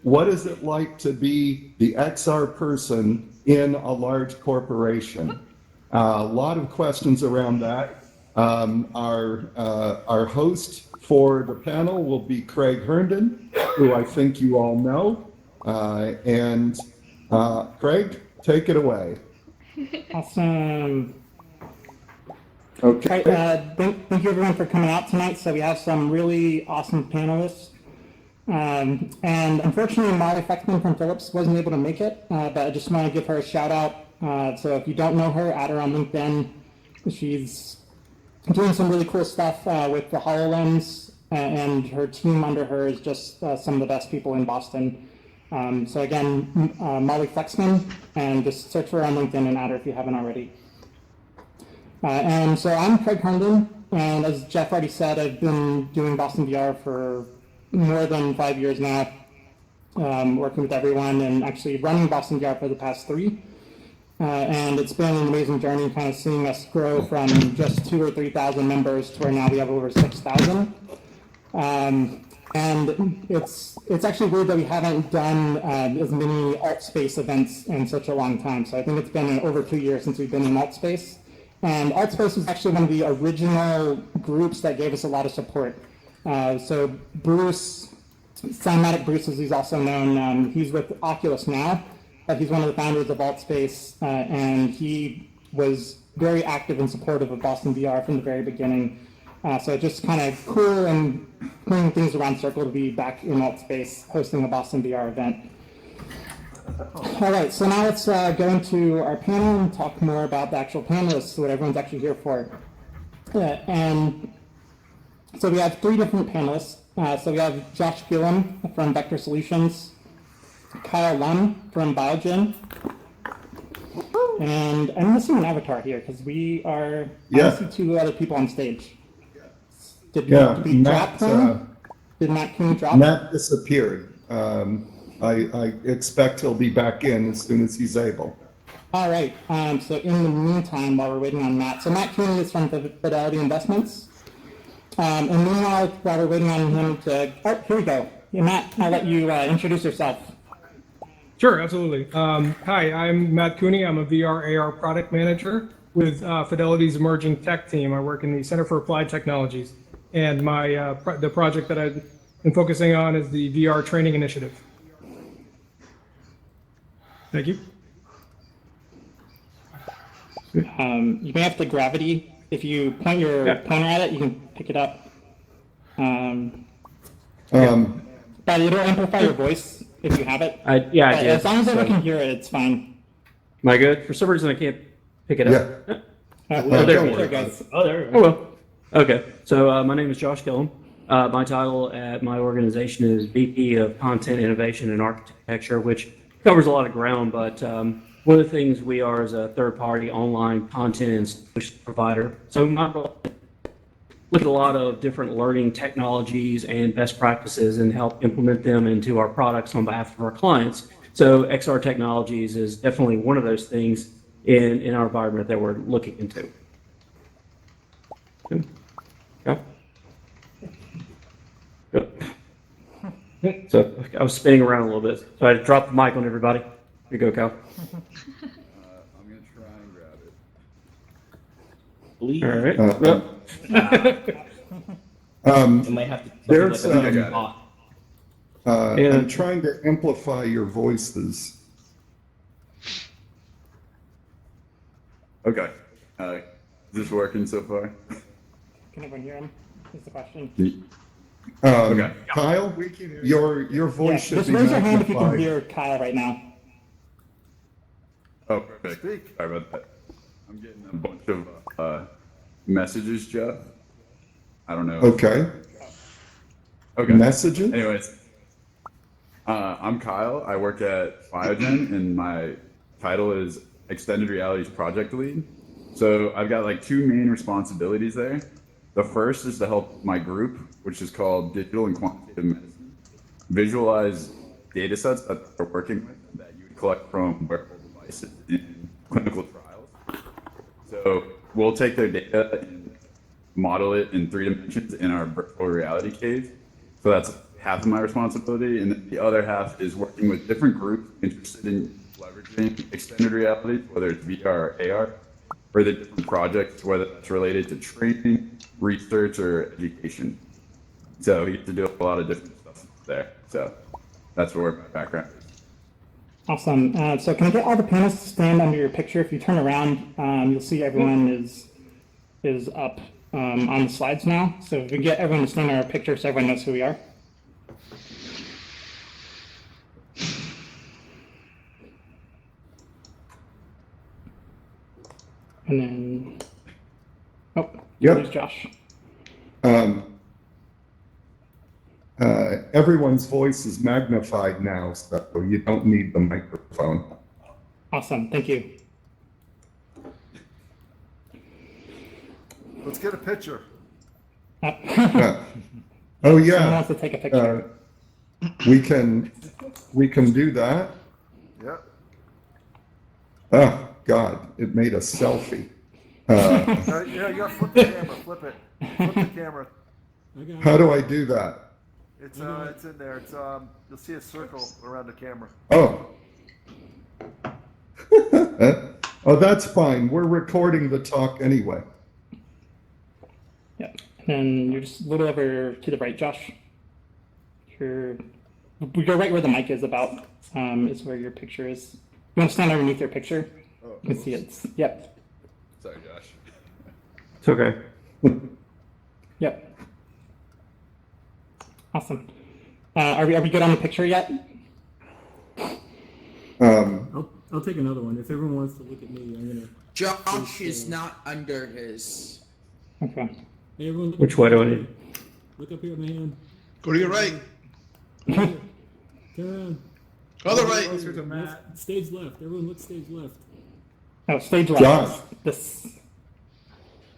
what is it like to be the XR person in a large corporation? A lot of questions around that. Our host for the panel will be Craig Herndon, who I think you all know. Craig, take it away. Awesome. Okay. Thank you everyone for coming out tonight. So we have some really awesome panelists. And unfortunately, Molly Fexman from Phillips wasn't able to make it, but I just want to give her a shout out. So if you don't know her, add her on LinkedIn. She's doing some really cool stuff with the HoloLens, and her team under her is just some of the best people in Boston. So again, Molly Flexman, and just search for her on LinkedIn and add her if you haven't already. And so I'm Craig Herndon, and as Jeff already said, I've been doing BostonVR for more than 5 years now, working with everyone and actually running BostonVR for the past 3. And it's been an amazing journey, kind of seeing us grow from just 2,000 or 3,000 members to where now we have over 6,000. And it's actually weird that we haven't done as many AltSpace events in such a long time. So I think it's been over 2 years since we've been in AltSpace. And AltSpace was actually one of the original groups that gave us a lot of support. So Bruce, Cinematic Bruce as he's also known, he's with Oculus now, but he's one of the founders of AltSpace, and he was very active and supportive of BostonVR from the very beginning. So just kind of cool and bringing things around circle to be back in AltSpace hosting a BostonVR event. All right, so now let's go into our panel and talk more about the actual panelists, what everyone's actually here for. And so we have 3 different panelists. So we have Josh Gillum from Vector Solutions, Kyle Lum from Biogen, and I'm missing an avatar here because we are, I see 2 other people on stage. Did we drop them? Did Matt Cooney drop? Matt disappeared. I expect he'll be back in as soon as he's able. All right, so in the meantime, while we're waiting on Matt, so Matt Cooney is from Fidelity Investments. And meanwhile, while we're waiting on him to, here we go. Yeah, Matt, I'll let you introduce yourself. Sure, absolutely. Hi, I'm Matt Cooney. I'm a VR AR product manager with Fidelity's emerging tech team. I work in the Center for Applied Technologies. And my the project that I've been focusing on is the VR training initiative. Thank you. You may have to gravity. If you point your pointer at it, you can pick it up. But it'll amplify your voice if you have it. I did. As long as everyone can hear it, it's fine. Am I good? For some reason, I can't pick it up. There we go. Oh, there we go. Oh, well. Okay. So my name is Josh Gillum. My title at my organization is VP of Content Innovation and Architecture, which covers a lot of ground, but one of the things we are is a third-party online content and solution provider. So my role is look at a lot of different learning technologies and best practices and help implement them into our products on behalf of our clients. So XR Technologies is definitely one of those things in our environment that we're looking into. Good. Good. So I was spinning around a little bit, so I dropped the mic on everybody. Here you go, Kyle. I'm going to try and grab it. All right. You might have to. There's, got I'm trying to amplify your voices. Okay. Is this working so far? Can everyone hear him? Is the question. Okay. Kyle, your voice should just be raise your hand if you can magnified. hear Kyle right now. Oh, perfect. Sorry about that. I'm getting a bunch of messages, Jeff. I don't know. Okay. Okay. Messages? Anyways, I'm Kyle. I work at Biogen, and my title is Extended Realities Project Lead. So I've got like 2 main responsibilities there. The first is to help my group, which is called Digital and Quantitative Medicine, visualize data sets that they're working with that you would collect from wearable devices in clinical trials. So we'll take their data and model it in 3 dimensions in our virtual reality cave. So that's half of my responsibility, and then the other half is working with different groups interested in leveraging extended reality, whether it's VR or AR, for the different projects, whether that's related to training, research, or education. So we get to do a lot of different stuff there. So that's where my background is. Awesome. So can I get all the panelists to stand under your picture? If you turn around, you'll see everyone is up on the slides now. So if we get everyone to stand on our picture so everyone knows who we are. And then, oh, Yep. there's Josh. Everyone's voice is magnified now, so you don't need the microphone. Awesome. Thank you. Let's get a picture. Oh Someone yeah, wants to take a picture. we can do that. Yeah. Oh God, it made a selfie. Yeah, you gotta flip the camera. Flip it. Flip the camera. How do I do that? It's in there. It's you'll see a circle around the camera. Oh. Oh, that's fine. We're recording the talk anyway. Yeah. And you're just a little over to the right, Josh. You're right where the mic is about, is where your picture is. You want to stand underneath your picture? Oh, You can see it. Yep. sorry, Josh. It's okay. Yep. Awesome. Are we good on the picture yet? I'll take another one. If everyone wants to look at me, I'm gonna. Josh is not under his. Okay. Hey, everyone, look Which up way here. do I need? Look up here at my hand. Go to your right. Turn around. Other right. Left, stage left. Everyone, look stage left. Oh, stage left. Josh. This.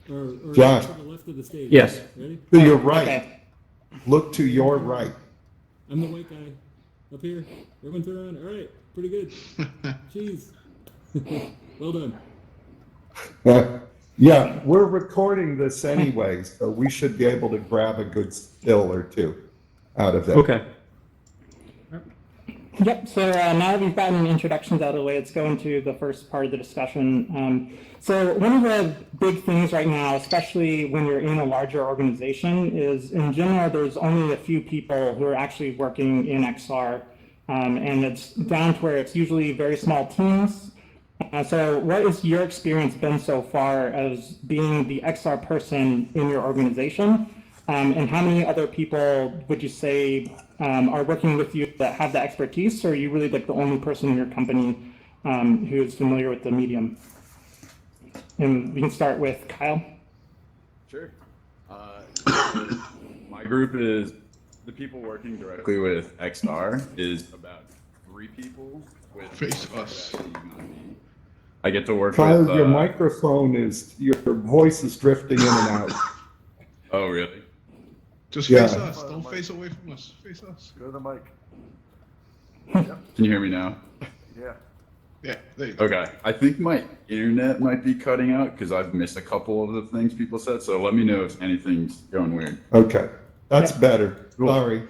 Or Josh. to the left of the stage. Yes. Ready? To your right. Okay. Look to your right. I'm the white guy. Up here. Everyone turn around. All right. Pretty good. Jeez. Well done. Yeah, we're recording this anyway, so we should be able to grab a good still or two out of it. Okay. Yep, so now that we've gotten introductions out of the way, let's go into the first part of the discussion. So one of the big things right now, especially when you're in a larger organization, is in general, there's only a few people who are actually working in XR, and it's down to where it's usually very small teams. So what has your experience been so far as being the XR person in your organization? And how many other people would you say are working with you that have the expertise, or are you really like the only person in your company who is familiar with the medium? And we can start with Kyle. Sure. My group is the people working directly with XR is about 3 people. With Face us. I get to work Kyle, with. your microphone is, your voice is drifting in and out. Oh, really? Just Yeah. face us. Don't face away from us. Face us. Go to the mic. Can you hear me now? Yeah. Yeah, there you go. Okay. I think my internet might be cutting out because I've missed a couple of the things people said. So let me know if anything's going weird. Okay, that's better. Cool. Sorry.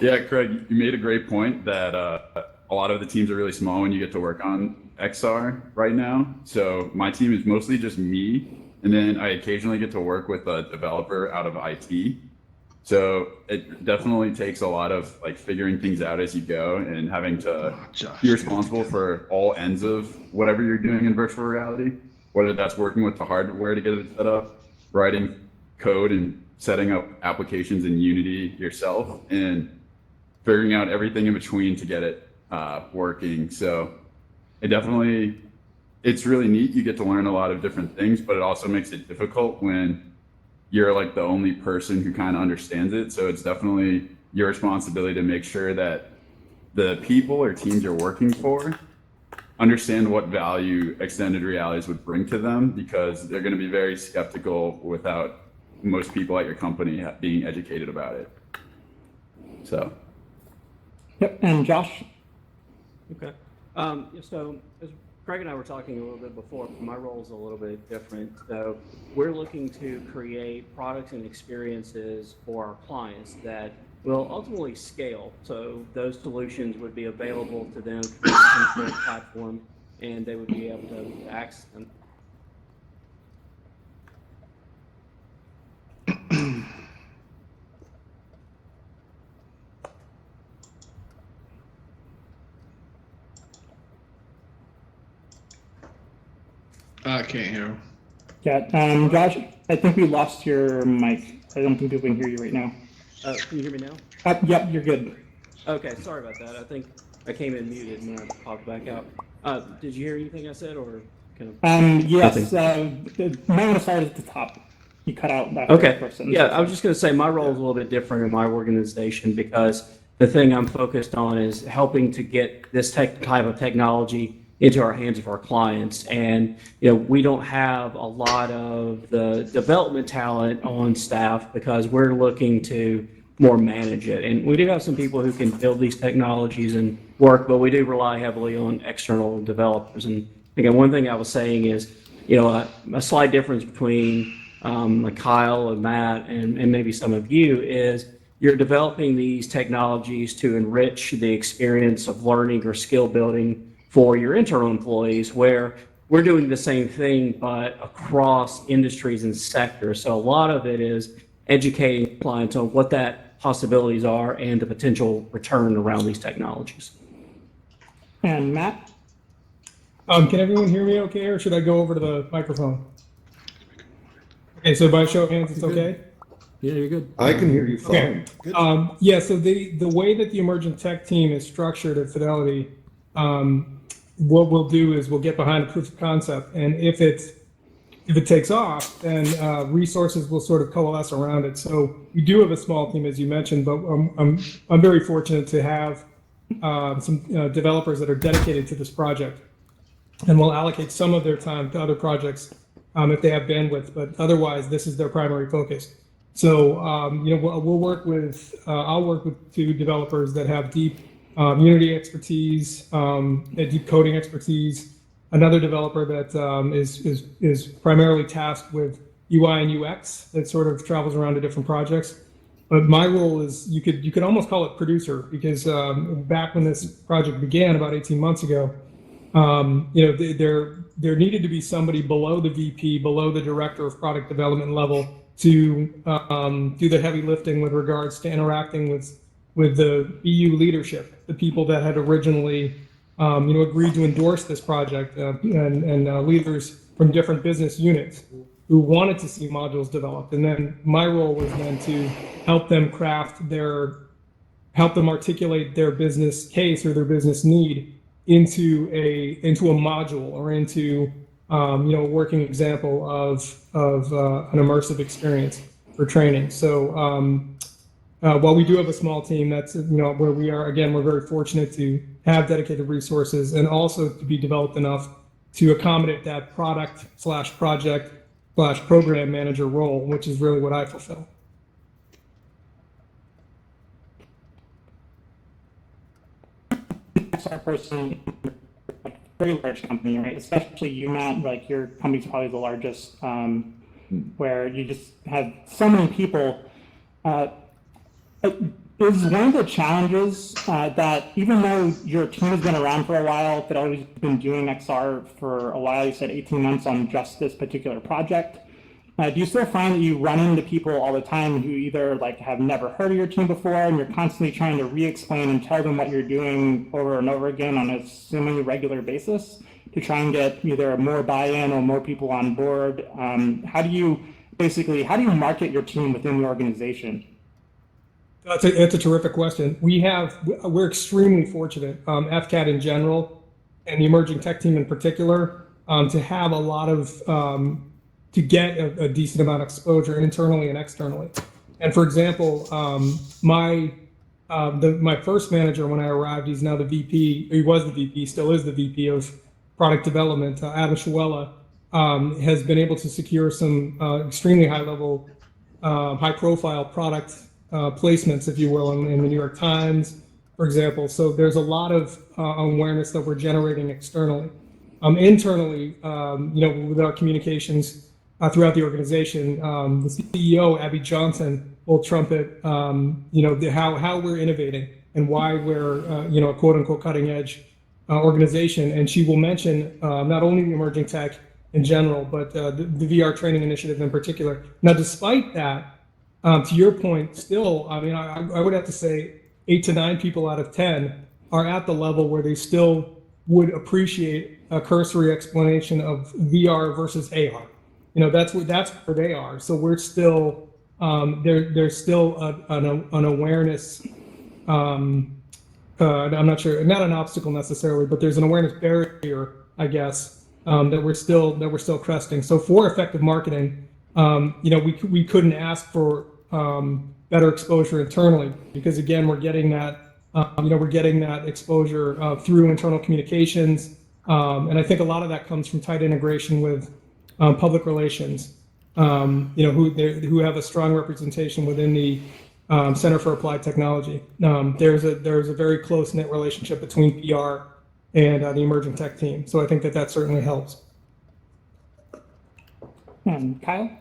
Yeah, Craig, you made a great point that a lot of the teams are really small when you get to work on XR right now. So my team is mostly just me, and then I occasionally get to work with a developer out of IT. So it definitely takes a lot of like figuring things out as you go and having to Josh, be responsible for all ends of whatever you're doing in virtual reality, whether that's working with the hardware to get it set up, writing code and setting up applications in Unity yourself, and figuring out everything in between to get it working. So it's really neat. You get to learn a lot of different things, but it also makes it difficult when you're like the only person who kind of understands it. So it's definitely your responsibility to make sure that the people or teams you're working for understand what value extended realities would bring to them, because they're going to be very skeptical without most people at your company being educated about it. So. Yep, and Josh. Okay. So as Craig and I were talking a little bit before, my role is a little bit different. So we're looking to create products and experiences for our clients that will ultimately scale. So those solutions would be available to them through some sort of platform, and they would be able to access them. I can't hear him. Yeah, Josh, I think we lost your mic. I don't think people can hear you right now. Can you hear me now? Yep, you're good. Okay, sorry about that. I think I came in muted and then I popped back out. Did you hear anything I said, or kind of? Yes, might want to start at the top. You cut out that Okay. first sentence. Yeah, I was just going to say my role is a little bit different in my organization because the thing I'm focused on is helping to get this type of technology into our hands of our clients. And, we don't have a lot of the development talent on staff because we're looking to more manage it. And we do have some people who can build these technologies and work, but we do rely heavily on external developers. And again, one thing I was saying is, a slight difference between like Kyle and Matt and maybe some of you is you're developing these technologies to enrich the experience of learning or skill building for your internal employees, where we're doing the same thing but across industries and sectors. So a lot of it is educating clients on what that possibilities are and the potential return around these technologies. And Matt? Can everyone hear me okay, or should I go over to the microphone? Okay, so by show of hands, it's okay? Yeah, you're good. I can hear you fine. Okay. Yeah, so the way that the emerging tech team is structured at Fidelity, what we'll do is we'll get behind a proof of concept, and if it takes off, then resources will sort of coalesce around it. So we do have a small team, as you mentioned, but I'm very fortunate to have some developers that are dedicated to this project, and will allocate some of their time to other projects if they have bandwidth. But otherwise, this is their primary focus. So we'll work with I'll work with two developers that have deep Unity expertise, deep coding expertise. Another developer that is primarily tasked with UI and UX that sort of travels around to different projects. But my role is you could almost call it producer, because back when this project began about 18 months ago, there needed to be somebody below the VP, below the director of product development level to do the heavy lifting with regards to interacting with the EU leadership, the people that had originally agreed to endorse this project, and leaders from different business units who wanted to see modules developed. And then my role was then to help them articulate their business case or their business need into a module or into a working example of an immersive experience for training. So while we do have a small team, that's where we are. Again, we're very fortunate to have dedicated resources and also to be developed enough to accommodate that product/project/program manager role, which is really what I fulfill. XR person, very large company, right? Especially you, Matt, like your company's probably the largest, where you just have so many people. Is one of the challenges that even though your team has been around for a while, Fidelity's been doing XR for a while, you said 18 months on just this particular project, do you still find that you run into people all the time who either like have never heard of your team before and you're constantly trying to re-explain and tell them what you're doing over and over again on a seemingly regular basis to try and get either more buy-in or more people on board? How do you market your team within the organization? That's a terrific question. We're extremely fortunate, FCAT in general, and the emerging tech team in particular, to have a lot of to get a decent amount of exposure internally and externally. And for example, my first manager when I arrived, he's now the VP. He was the VP, still is the VP of product development. Adam Shuela has been able to secure some extremely high-level, high-profile product placements, if you will, in the New York Times, for example. So there's a lot of awareness that we're generating externally. Internally, with our communications, throughout the organization. The CEO, Abby Johnson, will trumpet, how we're innovating and why we're, a quote unquote cutting edge organization. And she will mention not only the emerging tech in general, but the VR training initiative in particular. Now, despite that, to your point, still, I mean, I would have to say 8 to 9 people out of 10 are at the level where they still would appreciate a cursory explanation of VR versus AR. That's where they are. So we're still there's still an awareness. I'm not sure, not an obstacle necessarily, but there's an awareness barrier, I guess, that we're still cresting. So for effective marketing, we couldn't ask for better exposure internally, because again, we're getting that exposure through internal communications, and I think a lot of that comes from tight integration with public relations, who have a strong representation within the Center for Applied Technology. There's a very close knit relationship between PR and the emerging tech team. So I think that certainly helps. Kyle?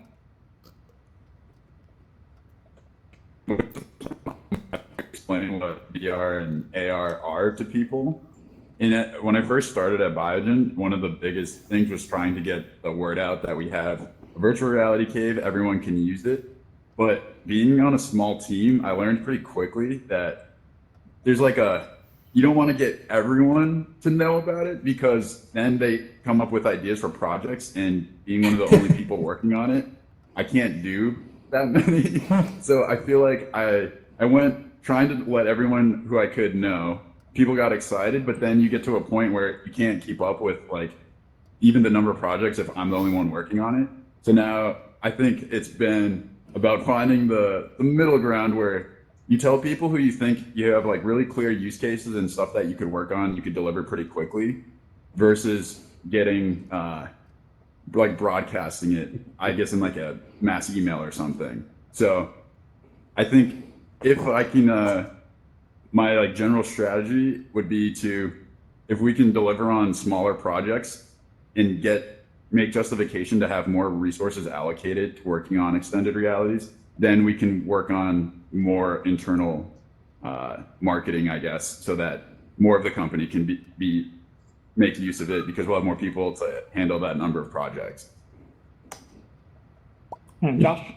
Explaining what VR and AR are to people. When I first started at Biogen, one of the biggest things was trying to get the word out that we have a virtual reality cave, everyone can use it. But being on a small team, I learned pretty quickly that there's you don't want to get everyone to know about it, because then they come up with ideas for projects, and being one of the only people working on it, I can't do that many. So I feel like I went trying to let everyone who I could know. People got excited, but then you get to a point where you can't keep up with even the number of projects if I'm the only one working on it. So now I think it's been about finding the middle ground where you tell people who you think you have really clear use cases and stuff that you could work on, you could deliver pretty quickly, versus getting broadcasting it, I guess, in a mass email or something. So I think if I can, my general strategy would be if we can deliver on smaller projects and make justification to have more resources allocated to working on extended realities, then we can work on more internal marketing, I guess, so that more of the company can make use of it, because we'll have more people to handle that number of projects. Josh?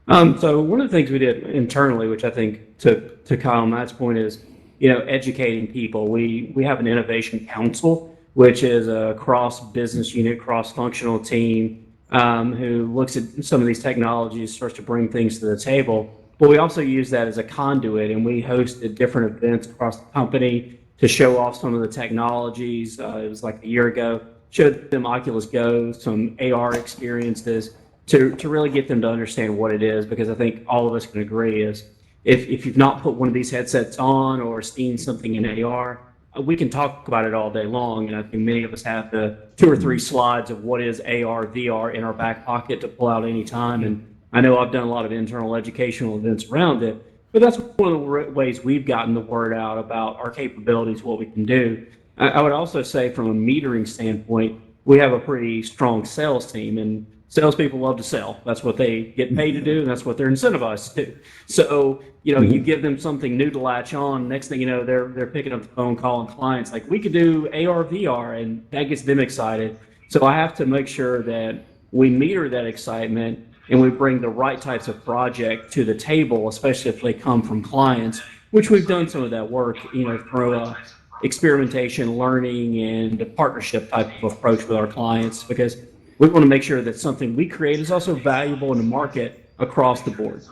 So one of the things we did internally, which I think to Kyle and Matt's point, is educating people. We have an innovation council, which is a cross business unit, cross functional team who looks at some of these technologies, starts to bring things to the table. But we also use that as a conduit, and we hosted different events across the company to show off some of the technologies. It was a year ago. Showed them Oculus Go, some AR experiences, to really get them to understand what it is, because I think all of us can agree is if you've not put one of these headsets on or seen something in AR, we can talk about it all day long, and I think many of us have the 2 or 3 slides of what is AR, VR in our back pocket to pull out any time. And I know I've done a lot of internal educational events around it, but that's one of the ways we've gotten the word out about our capabilities, what we can do. I would also say, from a metering standpoint, we have a pretty strong sales team, and salespeople love to sell. That's what they get paid to do, and that's what they're incentivized to do. So, you give them something new to latch on. Next thing you know, they're picking up the phone, calling clients we could do AR, VR, and that gets them excited. So I have to make sure that we meter that excitement and we bring the right types of project to the table, especially if they come from clients, which we've done some of that work, through experimentation, learning, and a partnership type of approach with our clients, because we want to make sure that something we create is also valuable in the market across the board.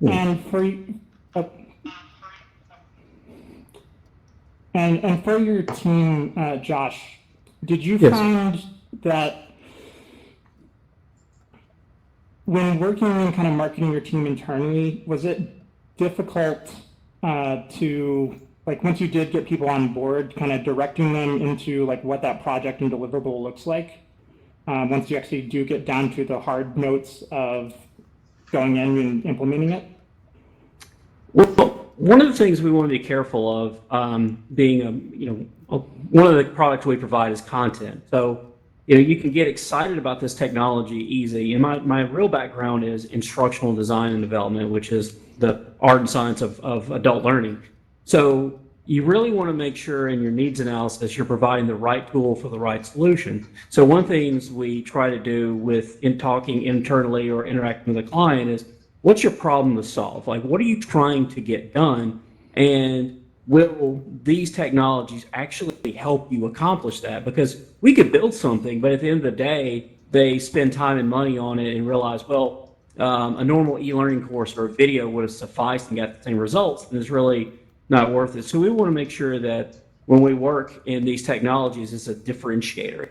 And for and for your team, Josh, did you find that when working on kind of marketing your team internally, was it difficult to, once you did get people on board, kind of directing them into what that project and deliverable looks like, once you actually do get down to the hard notes of going in and implementing it? Well, one of the things we want to be careful of, being one of the products we provide is content. So, you can get excited about this technology easy. And my real background is instructional design and development, which is the art and science of adult learning. So you really want to make sure in your needs analysis you're providing the right tool for the right solution. So one of the things we try to do in talking internally or interacting with a client is, what's your problem to solve? Like, what are you trying to get done? And will these technologies actually help you accomplish that? Because we could build something, but at the end of the day, they spend time and money on it and realize, well, a normal e-learning course or a video would have sufficed and got the same results, and it's really not worth it. So we want to make sure that when we work in these technologies, it's a differentiator.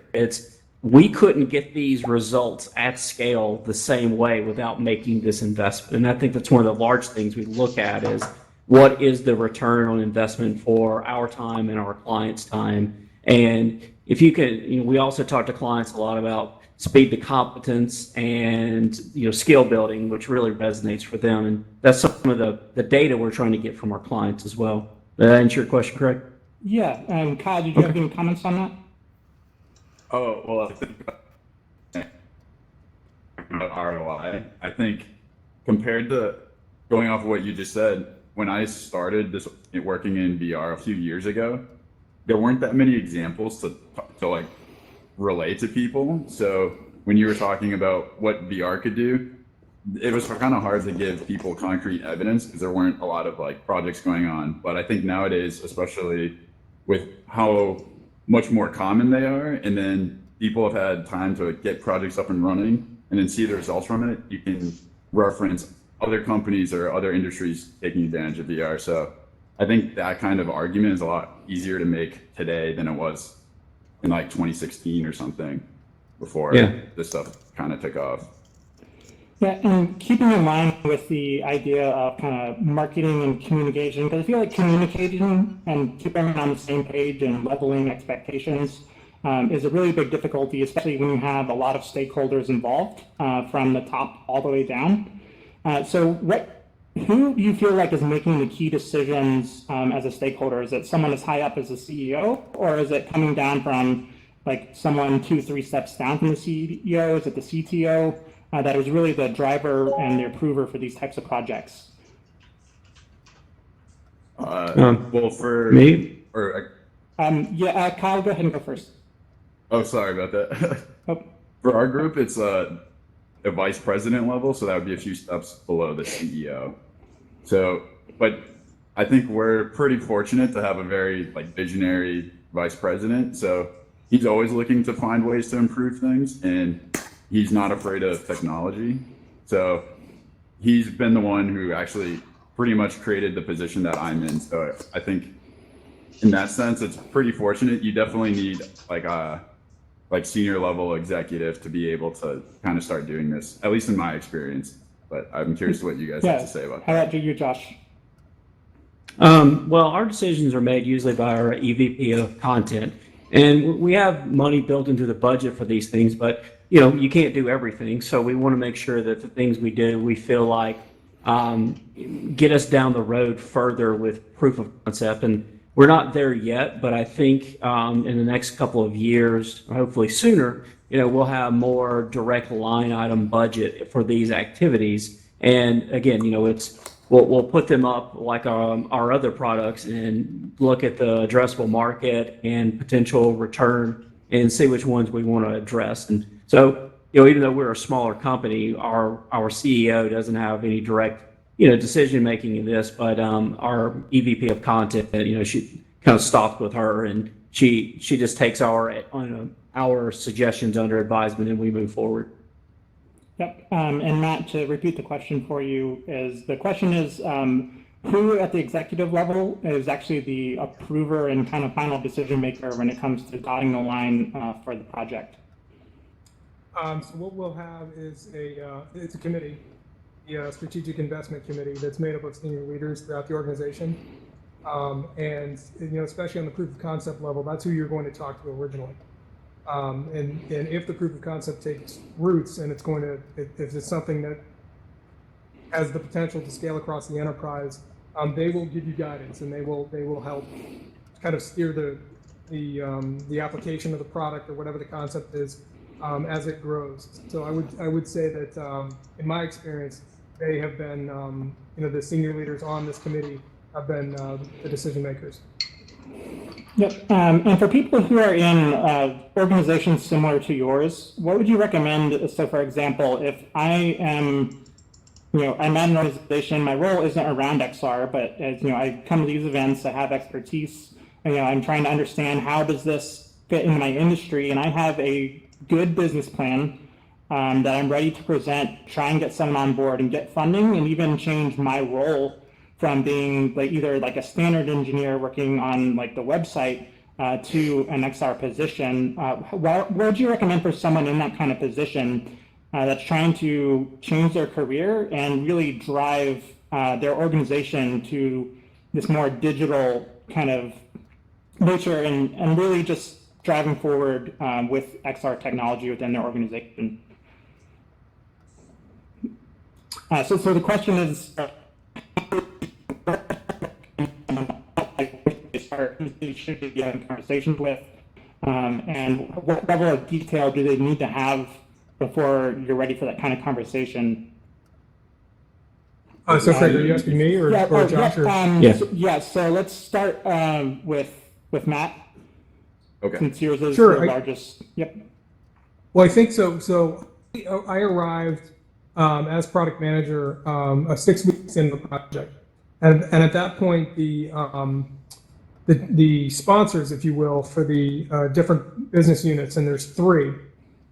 We couldn't get these results at scale the same way without making this investment. And I think that's one of the large things we look at is, what is the return on investment for our time and our clients' time? And if you could, we also talk to clients a lot about speed to competence and skill building, which really resonates for them. And that's some of the data we're trying to get from our clients as well. Did that answer your question, Craig? Yeah. Kyle, did you have any comments on that? Oh, well, I think ROI. I think compared to going off of what you just said, when I started working in VR a few years ago, there weren't that many examples to like relate to people. So when you were talking about what VR could do, it was kind of hard to give people concrete evidence because there weren't a lot of like projects going on. But I think nowadays, especially with how much more common they are, and then people have had time to get projects up and running and then see the results from it, you can reference other companies or other industries taking advantage of VR. So I think that kind of argument is a lot easier to make today than it was in like 2016 or something, before this stuff kind of took off. Yeah, and keeping in line with the idea of kind of marketing and communication, because I feel like communicating and keeping everyone on the same page and leveling expectations is a really big difficulty, especially when you have a lot of stakeholders involved from the top all the way down. So who do you feel like is making the key decisions as a stakeholder? Is it someone as high up as the CEO, or is it coming down from like someone 2-3 steps down from the CEO? Is it the CTO that is really the driver and the approver for these types of projects? Well, for me, Kyle, go ahead and go first. Oh, sorry about that. Oh. For our group, it's a vice president level, so that would be a few steps below the CEO. So, but I think we're pretty fortunate to have a very visionary vice president. So he's always looking to find ways to improve things, and he's not afraid of technology. So he's been the one who actually pretty much created the position that I'm in. So I think in that sense, it's pretty fortunate. You definitely need a senior level executive to be able to kind of start doing this, at least in my experience. But I'm curious what you guys have to say about that. How about you, Josh? Well, our decisions are made usually by our EVP of content, and we have money built into the budget for these things, but you can't do everything. So we want to make sure that the things we do, we feel like get us down the road further with proof of concept. And we're not there yet, but I think in the next couple of years, or hopefully sooner, we'll have more direct line item budget for these activities. And again, we'll put them up like our other products and look at the addressable market and potential return and see which ones we want to address. And so, even though we're a smaller company, our CEO doesn't have any direct decision making in this, but our EVP of content, she kind of stops with her, and she just takes our suggestions under advisement, and we move forward. Yep. And Matt, to repeat the question for you, the question is who at the executive level is actually the approver and kind of final decision maker when it comes to dotting the line for the project? So what we'll have is it's a committee, the Strategic Investment Committee, that's made up of senior leaders throughout the organization. And especially on the proof of concept level, that's who you're going to talk to originally. And if the proof of concept takes roots and if it's something that has the potential to scale across the enterprise, they will give you guidance, and they will help kind of steer the application of the product or whatever the concept is as it grows. So I would say that in my experience, they have been the senior leaders on this committee have been the decision makers. Yep. And for people who are in organizations similar to yours, what would you recommend? So, for example, if I am, I'm at an organization, my role isn't around XR, but as I come to these events, I have expertise. I'm trying to understand how does this fit in my industry, and I have a good business plan that I'm ready to present, try and get someone on board and get funding, and even change my role from being either a standard engineer working on the website to an XR position. What would you recommend for someone in that kind of position that's trying to change their career and really drive their organization to this more digital kind of nature and really just driving forward with XR technology within their organization? So the question is, who they should be having conversations with, and what level of detail do they need to have before you're ready for that kind of conversation? So Craig, are you asking me or Josh? So let's start with Matt. Okay. Since yours is Sure, the largest. Yep. Well, I think so. So I arrived as product manager 6 weeks into the project, and at that point, the sponsors, if you will, for the different business units, and there's 3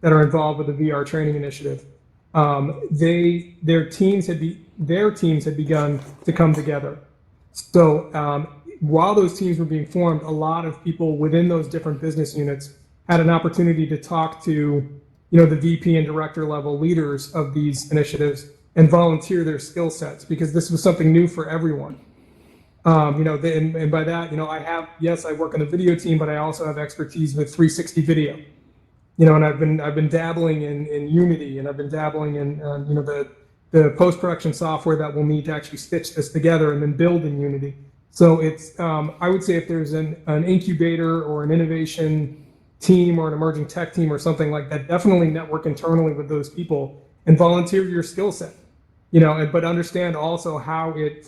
that are involved with the VR training initiative. Their teams had begun to come together. So while those teams were being formed, a lot of people within those different business units had an opportunity to talk to, the VP and director level leaders of these initiatives and volunteer their skill sets, because this was something new for everyone. And by that, I work on the video team, but I also have expertise with 360 video. And I've been dabbling in Unity, and I've been dabbling in the post-production software that we'll need to actually stitch this together and then build in Unity. So it's I would say if there's an incubator or an innovation team or an emerging tech team or something like that, definitely network internally with those people and volunteer your skill set. But understand also how it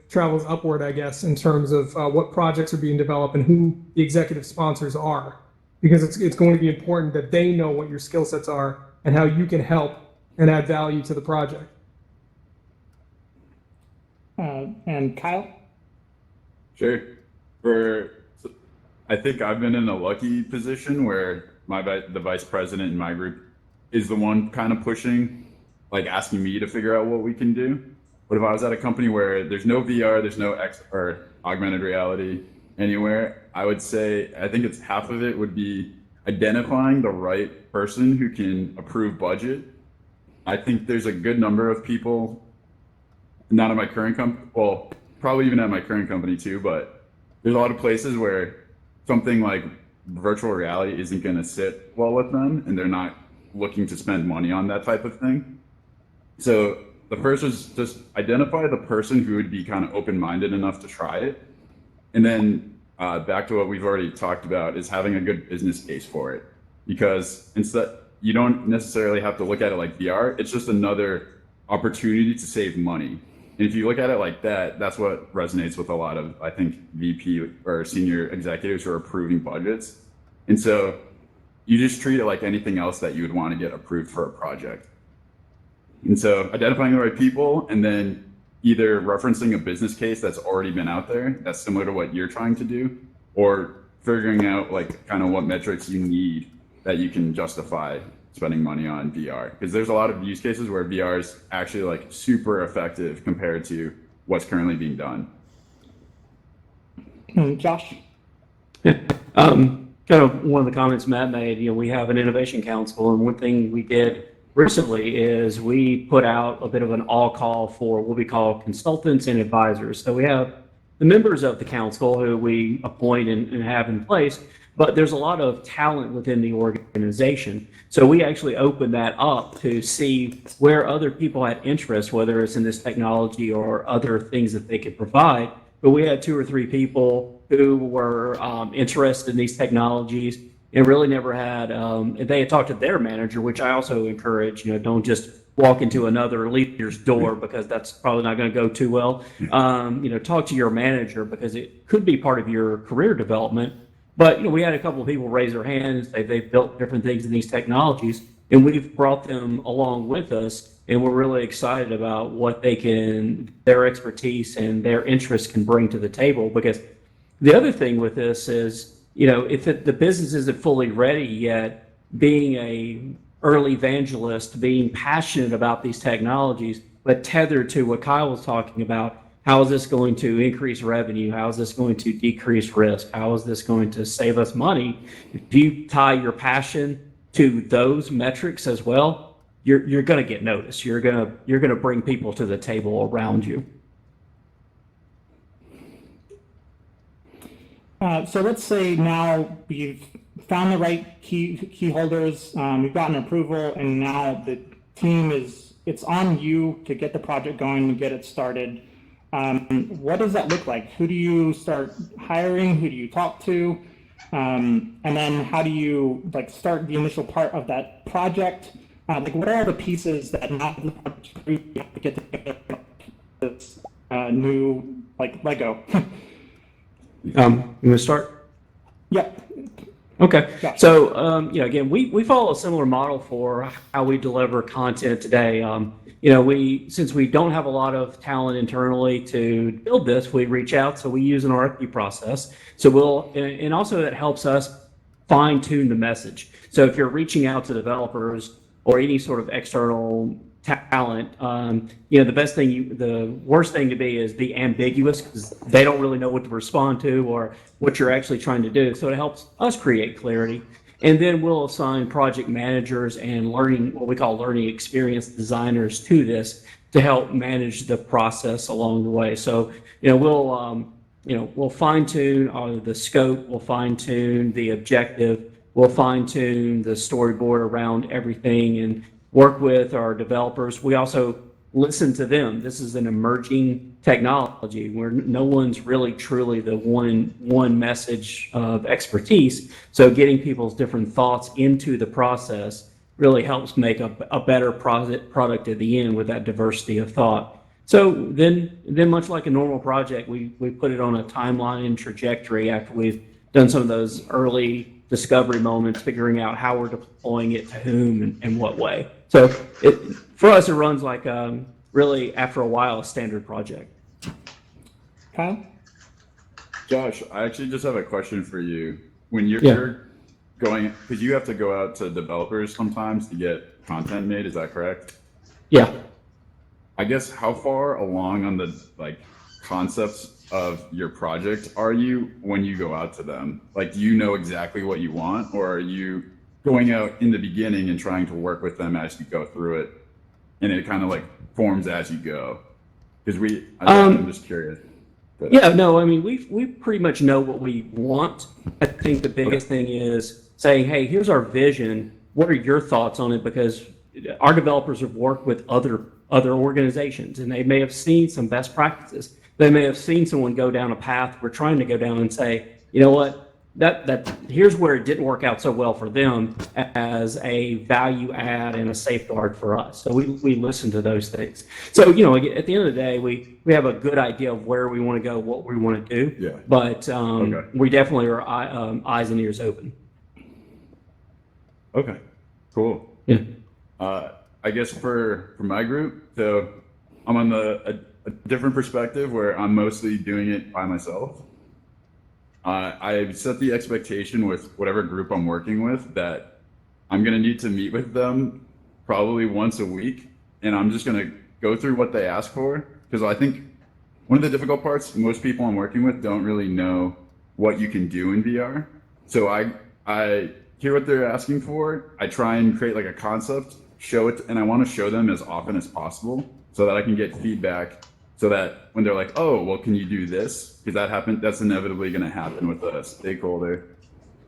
travels upward, I guess, in terms of what projects are being developed and who the executive sponsors are, because it's going to be important that they know what your skill sets are and how you can help and add value to the project. And Kyle? Sure. I think I've been in a lucky position where the vice president in my group is the one kind of pushing, asking me to figure out what we can do. But if I was at a company where there's no VR, there's no or augmented reality anywhere, I would say I think it's half of it would be identifying the right person who can approve budget. I think there's a good number of people, not at my current company, well, probably even at my current company too, but there's a lot of places where something like virtual reality isn't going to sit well with them, and they're not looking to spend money on that type of thing. So the first is just identify the person who would be kind of open-minded enough to try it. And then back to what we've already talked about is having a good business case for it. Because instead, you don't necessarily have to look at it like VR. It's just another opportunity to save money. And if you look at it like that, that's what resonates with a lot of, I think, VP or senior executives who are approving budgets. And so you just treat it like anything else that you would want to get approved for a project. And so identifying the right people, and then either referencing a business case that's already been out there that's similar to what you're trying to do, or figuring out kind of what metrics you need that you can justify spending money on VR. Because there's a lot of use cases where VR is actually super effective compared to what's currently being done. Josh? Yeah. Kind of one of the comments Matt made, we have an innovation council, and one thing we did recently is we put out a bit of an all call for what we call consultants and advisors. So we have the members of the council who we appoint and have in place, but there's a lot of talent within the organization. So we actually opened that up to see where other people had interest, whether it's in this technology or other things that they could provide. But we had 2 or 3 people who were interested in these technologies and really never had, they had talked to their manager, which I also encourage, don't just walk into another leader's door because that's probably not going to go too well. Talk to your manager because it could be part of your career development. But, we had a couple of people raise their hands. They've built different things in these technologies, and we've brought them along with us. And we're really excited about what their expertise and their interests can bring to the table. Because the other thing with this is, if the business isn't fully ready yet, being a early evangelist, being passionate about these technologies, but tethered to what Kyle was talking about, how is this going to increase revenue? How is this going to decrease risk? How is this going to save us money? If you tie your passion to those metrics as well, you're going to get noticed. You're going to bring people to the table around you. So let's say now we've found the right key holders, we've gotten approval, and now the team it's on you to get the project going and get it started. What does that look like? Who do you start hiring? Who do you talk to? And then how do you start the initial part of that project? What are all the pieces that now the project to get together this new Lego? You want to start? Yep. Okay. Yeah. So, again, we follow a similar model for how we deliver content today. Since we don't have a lot of talent internally to build this, we reach out. So we use an RFP process. So and also that helps us fine tune the message. So if you're reaching out to developers or any sort of external talent, the worst thing to be ambiguous because they don't really know what to respond to or what you're actually trying to do. So it helps us create clarity. And then we'll assign project managers and what we call learning experience designers to this to help manage the process along the way. So, we'll fine tune the scope, we'll fine tune the objective, we'll fine tune the storyboard around everything and work with our developers. We also listen to them. This is an emerging technology where no one's really truly the one message of expertise. So getting people's different thoughts into the process really helps make a better product at the end with that diversity of thought. So then much like a normal project, we put it on a timeline and trajectory after we've done some of those early discovery moments, figuring out how we're deploying it to whom and what way. So for us, it runs like really, after a while, a standard project. Kyle? Josh, I actually just have a question for you. When you're going, because you have to go out to developers sometimes to get content made, is that correct? Yeah. I guess how far along on the concepts of your project are you when you go out to them? Do you know exactly what you want, or are you going out in the beginning and trying to work with them as you go through it, and it kind of forms as you go? Because I'm just curious. Yeah, no, I mean, we pretty much know what we want. I think the biggest thing is saying, hey, here's our vision. What are your thoughts on it? Because our developers have worked with other organizations, and they may have seen some best practices. They may have seen someone go down a path we're trying to go down and say, you know what, that here's where it didn't work out so well for them as a value add and a safeguard for us. So we listen to those things. So, at the end of the day, we have a good idea of where we want to go, what we want to do. Yeah. But we definitely are eyes and ears open. Okay, cool. Yeah. I guess for my group, so I'm on a different perspective where I'm mostly doing it by myself. I set the expectation with whatever group I'm working with that I'm going to need to meet with them probably once a week, and I'm just going to go through what they ask for, because I think one of the difficult parts, most people I'm working with don't really know what you can do in VR. So I hear what they're asking for. I try and create a concept, show it, and I want to show them as often as possible so that I can get feedback so that when they're like, oh, well, can you do this? Because that's inevitably going to happen with a stakeholder,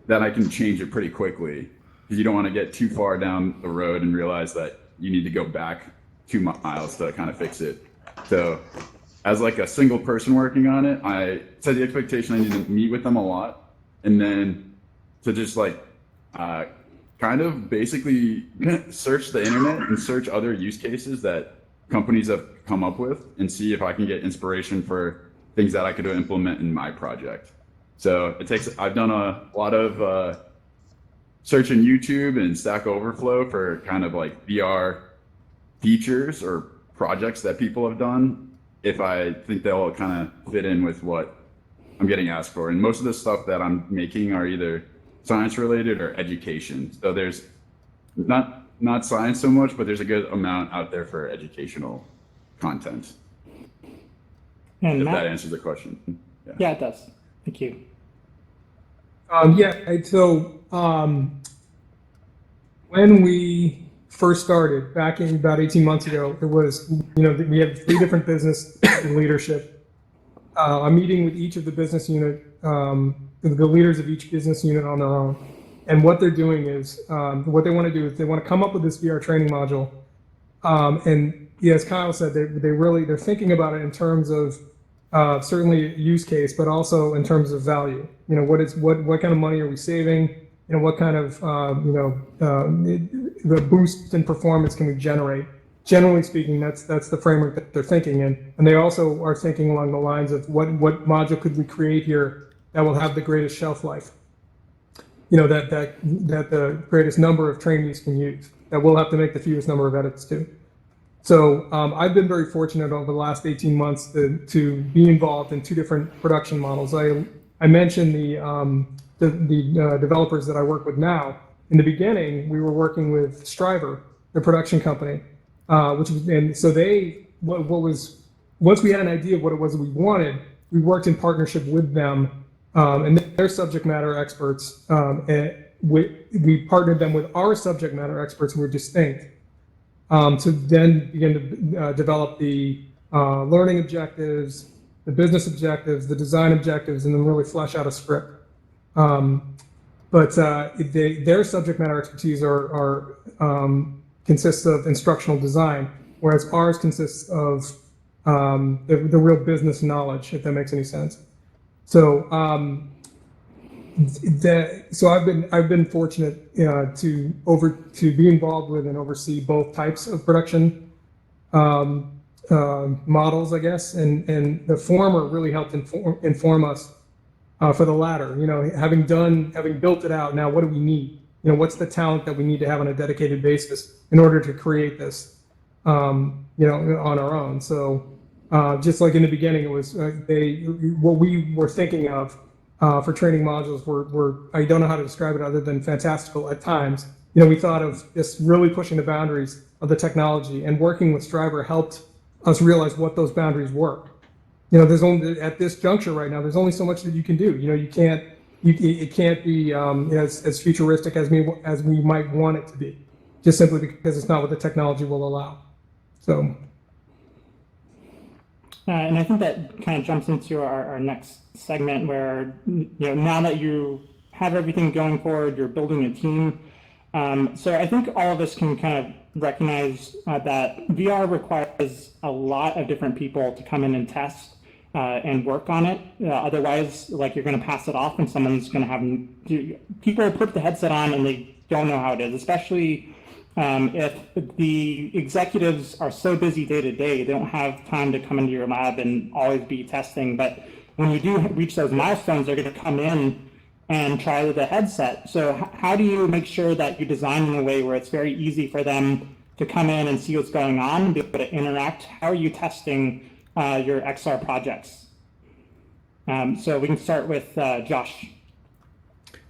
that I can change it pretty quickly. Because you don't want to get too far down the road and realize that you need to go back 2 miles to kind of fix it. So as like a single person working on it, I set the expectation I need to meet with them a lot, and then to just like kind of basically search the internet and search other use cases that companies have come up with and see if I can get inspiration for things that I could implement in my project. So I've done a lot of searching YouTube and Stack Overflow for kind of like VR features or projects that people have done, if I think they'll kind of fit in with what I'm getting asked for. And most of the stuff that I'm making are either science related or education. So there's not science so much, but there's a good amount out there for educational content. And If Matt? that answers the question. Yeah, it does. Thank you. When we first started back in about 18 months ago, it was, we had 3 different business leadership. A meeting with each of the business unit, the leaders of each business unit on their own. And what they're doing is, what they want to do is they want to come up with this VR training module. And as Kyle said, they're thinking about it in terms of certainly use case, but also in terms of value. What kind of money are we saving? What kind of the boost in performance can we generate? Generally speaking, that's the framework that they're thinking in, and they also are thinking along the lines of what module could we create here that will have the greatest shelf life. That the greatest number of trainees can use, that we'll have to make the fewest number of edits to. So I've been very fortunate over the last 18 months to be involved in 2 different production models. I mentioned the developers that I work with now. In the beginning, we were working with Striver, the production company, once we had an idea of what it was that we wanted, we worked in partnership with them, and their subject matter experts, and we partnered them with our subject matter experts who were distinct, to then begin to develop the learning objectives, the business objectives, the design objectives, and then really flesh out a script. Their subject matter expertise consists of instructional design, whereas ours consists of the real business knowledge, if that makes any sense. So I've been fortunate to be involved with and oversee both types of production models, I guess, and the former really helped inform us for the latter. Having built it out, now what do we need? What's the talent that we need to have on a dedicated basis in order to create this, on our own? So just like in the beginning, it was what we were thinking of for training modules were I don't know how to describe it other than fantastical at times. We thought of just really pushing the boundaries of the technology, and working with Striver helped us realize what those boundaries were. There's only, at this juncture right now, there's only so much that you can do. It can't be as futuristic as we might want it to be, just simply because it's not what the technology will allow. So. And I think that kind of jumps into our next segment, where now that you have everything going forward, you're building a team. So I think all of us can kind of recognize that VR requires a lot of different people to come in and test and work on it. Otherwise, you're going to pass it off, and someone's going to have people put the headset on and they don't know how it is, especially if the executives are so busy day to day, they don't have time to come into your lab and always be testing. But when you do reach those milestones, they're going to come in and try the headset. So how do you make sure that you design in a way where it's very easy for them to come in and see what's going on and be able to interact? How are you testing your XR projects? So we can start with Josh.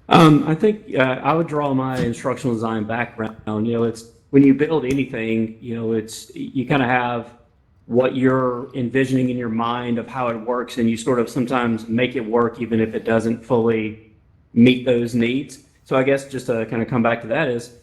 I think I would draw my instructional design background. It's when you build anything, you kind of have what you're envisioning in your mind of how it works, and you sort of sometimes make it work even if it doesn't fully meet those needs. So I guess just to kind of come back to that is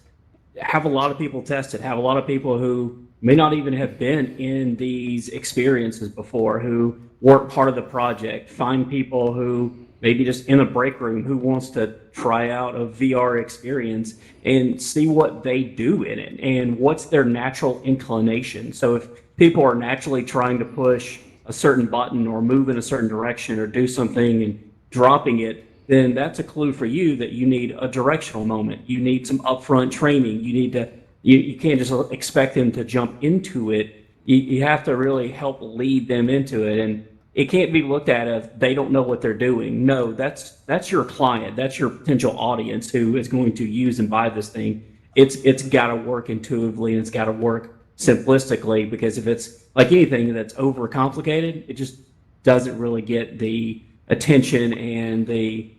have a lot of people test it, have a lot of people who may not even have been in these experiences before, who weren't part of the project. Find people who maybe just in a break room who wants to try out a VR experience and see what they do in it and what's their natural inclination. So if people are naturally trying to push a certain button or move in a certain direction or do something and dropping it, then that's a clue for you that you need a directional moment. You need some upfront training. You need to, you can't just expect them to jump into it. You have to really help lead them into it. And it can't be looked at as they don't know what they're doing. No, that's your client. That's your potential audience who is going to use and buy this thing. It's got to work intuitively and it's got to work simplistically, because if it's like anything that's overcomplicated, it just doesn't really get the attention and the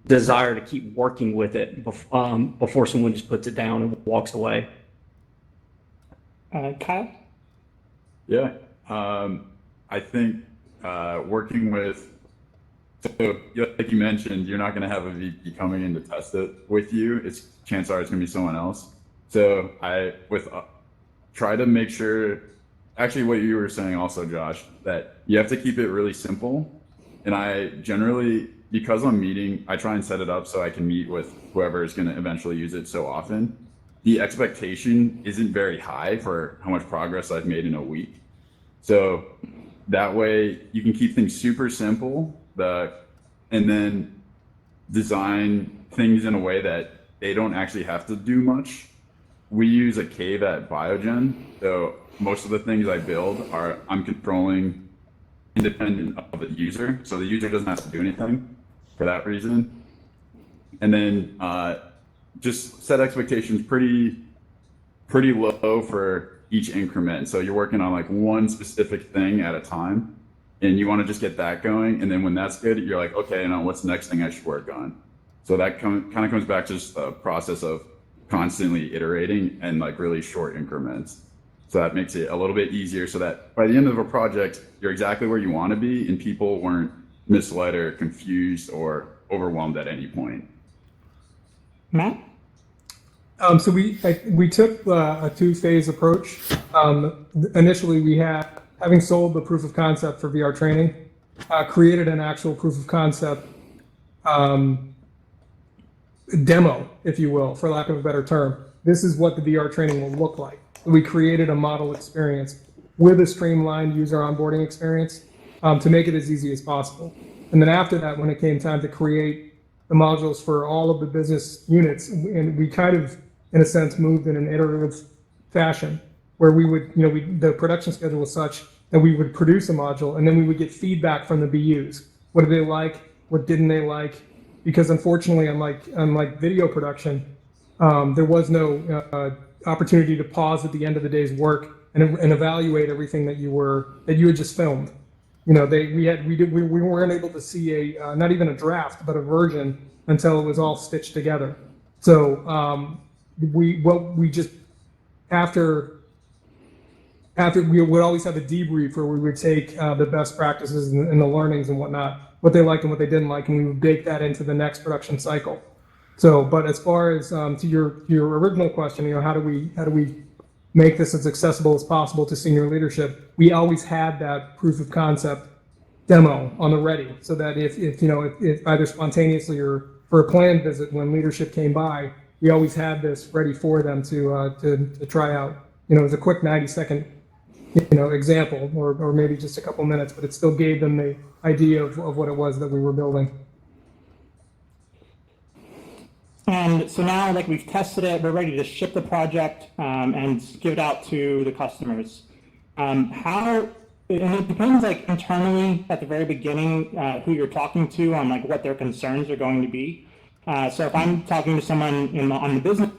desire to keep working with it before someone just puts it down and walks away. Kyle? Yeah, I think working with, so like you mentioned, you're not going to have a VP coming in to test it with you. Chances are it's going to be someone else. So try to make sure, actually what you were saying also, Josh, that you have to keep it really simple. And I generally, because I'm meeting, I try and set it up so I can meet with whoever is going to eventually use it so often. The expectation isn't very high for how much progress I've made in a week. So that way you can keep things super simple, and then design things in a way that they don't actually have to do much. We use a cave at Biogen, so most of the things I build I'm controlling independent of the user, so the user doesn't have to do anything for that reason. And then just set expectations pretty low for each increment. So you're working on like one specific thing at a time, and you want to just get that going. And then when that's good, you're like, okay, now what's the next thing I should work on? So that kind of comes back to just the process of constantly iterating and like really short increments. So that makes it a little bit easier so that by the end of a project, you're exactly where you want to be and people weren't misled or confused or overwhelmed at any point. Matt? So we took a two-phase approach. Initially, we had, having sold the proof of concept for VR training, created an actual proof of concept demo, if you will, for lack of a better term. This is what the VR training will look like. We created a model experience with a streamlined user onboarding experience to make it as easy as possible. And then after that, when it came time to create the modules for all of the business units, and we kind of, in a sense, moved in an iterative fashion where we would, the production schedule was such that we would produce a module and then we would get feedback from the BUs. What did they like? What didn't they like? Because unfortunately, unlike video production, there was no opportunity to pause at the end of the day's work and evaluate everything that you had just filmed. We weren't able to see not even a draft, but a version until it was all stitched together. So after we would always have a debrief where we would take the best practices and the learnings and whatnot, what they liked and what they didn't like, and we would bake that into the next production cycle. So, but as far as to your original question, how do we make this as accessible as possible to senior leadership? We always had that proof of concept demo on the ready, so that if either spontaneously or for a planned visit when leadership came by, we always had this ready for them to try out. It was a quick 90-second example, or maybe just a couple minutes, but it still gave them the idea of what it was that we were building. And so now, like, we've tested it, we're ready to ship the project and give it out to the customers. And it depends, like, internally at the very beginning who you're talking to on like what their concerns are going to be. So if I'm talking to someone on the business,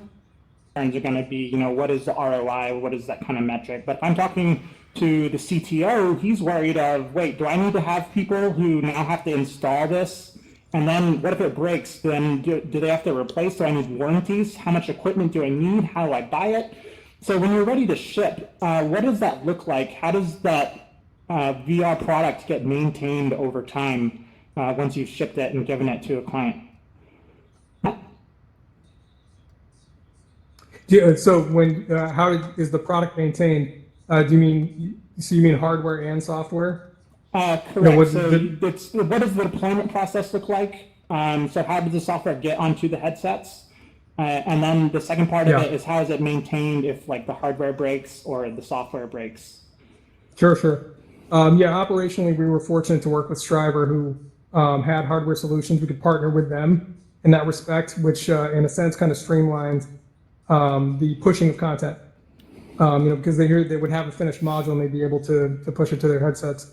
concerns are going to be, what is the ROI? What is that kind of metric? But if I'm talking to the CTO, he's worried of, wait, do I need to have people who now have to install this? And then what if it breaks? Then do they have to replace? Do I need warranties? How much equipment do I need? How do I buy it? So when you're ready to ship, what does that look like? How does that VR product get maintained over time once you've shipped it and given it to a client? So how is the product maintained? Do you mean hardware and software? Correct. what So the- what does the deployment process look like? So how does the software get onto the headsets? And then the second part of Yeah. it is how is it maintained if like the hardware breaks or the software breaks? Sure. Yeah, operationally, we were fortunate to work with Striver, who had hardware solutions. We could partner with them in that respect, which in a sense kind of streamlined the pushing of content. Because they would have a finished module and they'd be able to push it to their headsets.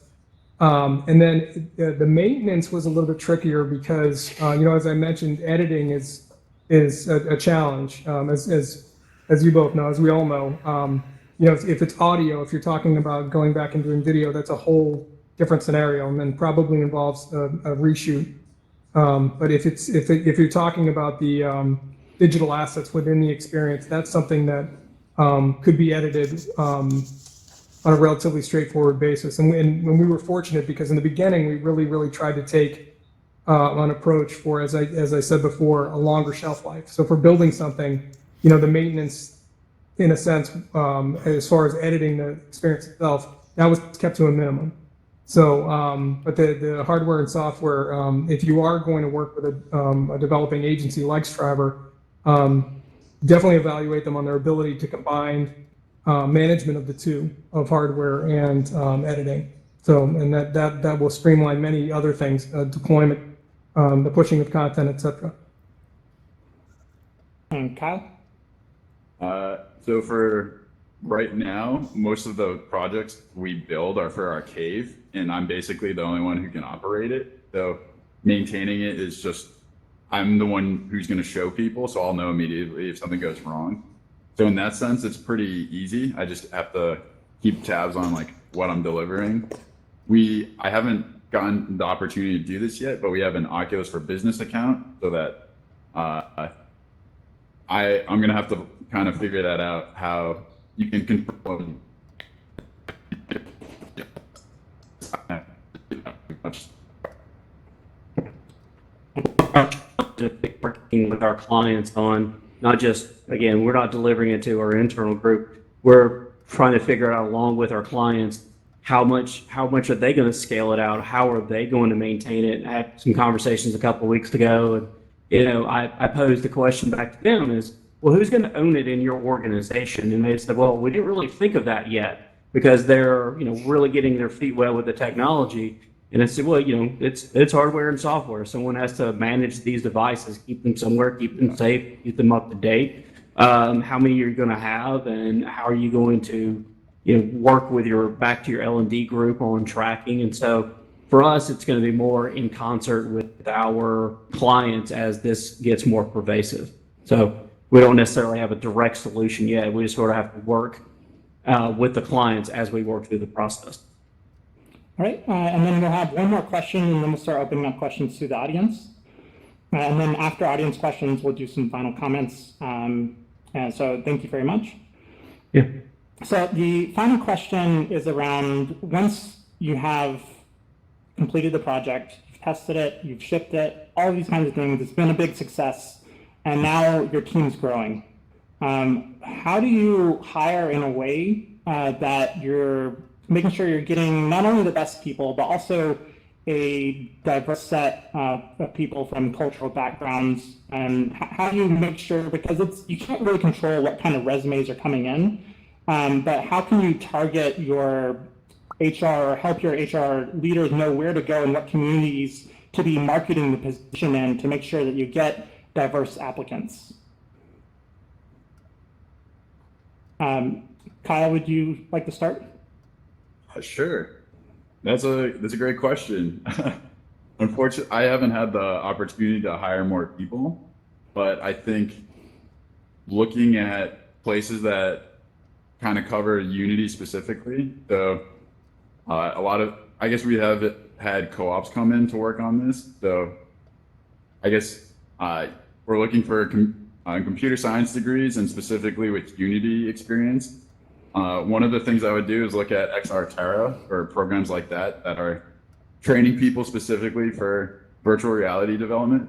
And then the maintenance was a little bit trickier because, as I mentioned, editing is a challenge, as you both know, as we all know. If it's audio, if you're talking about going back and doing video, that's a whole different scenario, and then probably involves a reshoot. But if you're talking about the digital assets within the experience, that's something that could be edited on a relatively straightforward basis. And when we were fortunate, because in the beginning we really tried to take an approach for, as I said before, a longer shelf life. So for building something, the maintenance, in a sense, as far as editing the experience itself, that was kept to a minimum. So, but the hardware and software, if you are going to work with a developing agency like Striver, definitely evaluate them on their ability to combine management of the two, of hardware and editing. So, and that will streamline many other things, deployment, the pushing of content, etc. And Kyle? So for right now, most of the projects we build are for our cave, and I'm basically the only one who can operate it. So maintaining it is just, I'm the one who's going to show people, so I'll know immediately if something goes wrong. So in that sense, it's pretty easy. I just have to keep tabs on like what I'm delivering. I haven't gotten the opportunity to do this yet, but we have an Oculus for Business account, so that I'm going to have to kind of figure that out, how you can control working with our clients on not just, again, we're not delivering it to our internal group. We're trying to figure out along with our clients how much are they going to scale it out? How are they going to maintain it? I had some conversations a couple of weeks ago, and I posed the question back to them is, well, who's going to own it in your organization? And they said, well, we didn't really think of that yet because they're really getting their feet wet with the technology. And I said, well, it's hardware and software. Someone has to manage these devices, keep them somewhere, keep them safe, keep them up to date. How many are you going to have, and how are you going to work with back to your L&D group on tracking? And so for us, it's going to be more in concert with our clients as this gets more pervasive. So we don't necessarily have a direct solution yet. We just sort of have to work with the clients as we work through the process. All right, and then we'll have one more question, and then we'll start opening up questions to the audience. And then after audience questions, we'll do some final comments. And so thank you very much. Yeah. So the final question is around, once you have completed the project, you've tested it, you've shipped it, all of these kinds of things, it's been a big success, and now your team's growing. How do you hire in a way that you're making sure you're getting not only the best people, but also a diverse set of people from cultural backgrounds? And how do you make sure, because you can't really control what kind of resumes are coming in, but how can you target your HR or help your HR leaders know where to go and what communities to be marketing the position in to make sure that you get diverse applicants? Kyle, would you like to start? Sure. That's a great question. Unfortunately, I haven't had the opportunity to hire more people, but I think looking at places that kind of cover Unity specifically, so I guess we have had co-ops come in to work on this. So I guess we're looking for computer science degrees and specifically with Unity experience. One of the things I would do is look at XR Terra or programs like that are training people specifically for virtual reality development.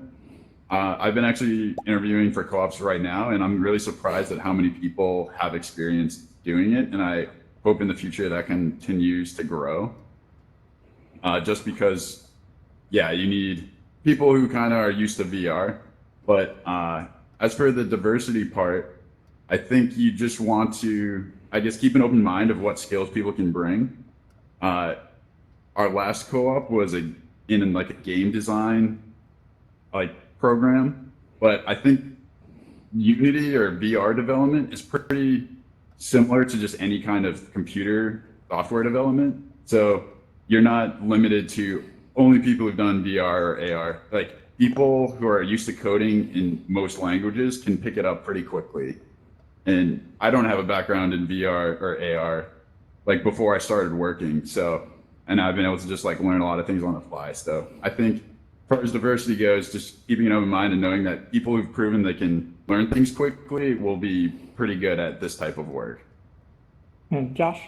I've been actually interviewing for co-ops right now, and I'm really surprised at how many people have experience doing it. And I hope in the future that continues to grow. Just because, yeah, you need people who kind of are used to VR. But as for the diversity part, I think you just want to, I guess, keep an open mind of what skills people can bring. Our last co-op was in like a game design program, but I think Unity or VR development is pretty similar to just any kind of computer software development. So you're not limited to only people who've done VR or AR. Like people who are used to coding in most languages can pick it up pretty quickly. And I don't have a background in VR or AR like before I started working. So, and I've been able to just like learn a lot of things on the fly. So I think as far as diversity goes, just keeping an open mind and knowing that people who've proven they can learn things quickly will be pretty good at this type of work. And Josh?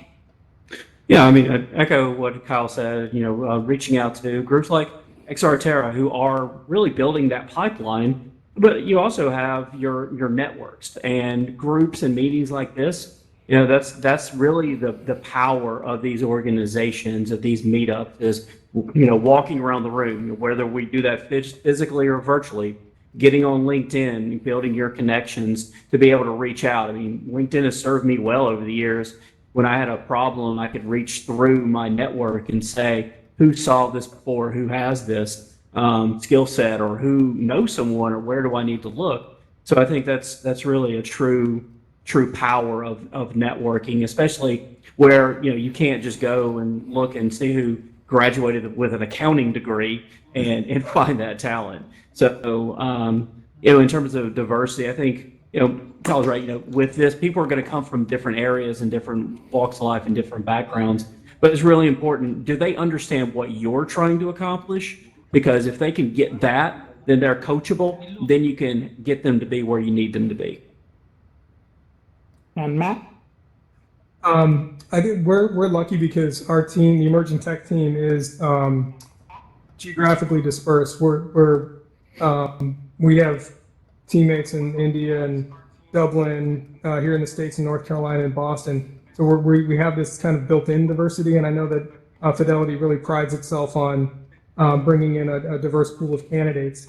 Yeah, I mean, I echo what Kyle said, reaching out to groups like XR Terra who are really building that pipeline, but you also have your networks and groups and meetings like this. That's really the power of these organizations, of these meetups is, walking around the room, whether we do that physically or virtually, getting on LinkedIn, building your connections to be able to reach out. I mean, LinkedIn has served me well over the years. When I had a problem, I could reach through my network and say, who saw this before, who has this skill set, or who knows someone, or where do I need to look? So I think that's really a true power of networking, especially where you can't just go and look and see who graduated with an accounting degree and find that talent. So in terms of diversity, I think Kyle's right. With this, people are going to come from different areas and different walks of life and different backgrounds. But it's really important. Do they understand what you're trying to accomplish? Because if they can get that, then they're coachable. Then you can get them to be where you need them to be. And Matt? I think we're lucky because our team, the emerging tech team, is geographically dispersed. We have teammates in India and Dublin, here in the States, in North Carolina and Boston. So we have this kind of built-in diversity, and I know that Fidelity really prides itself on bringing in a diverse pool of candidates.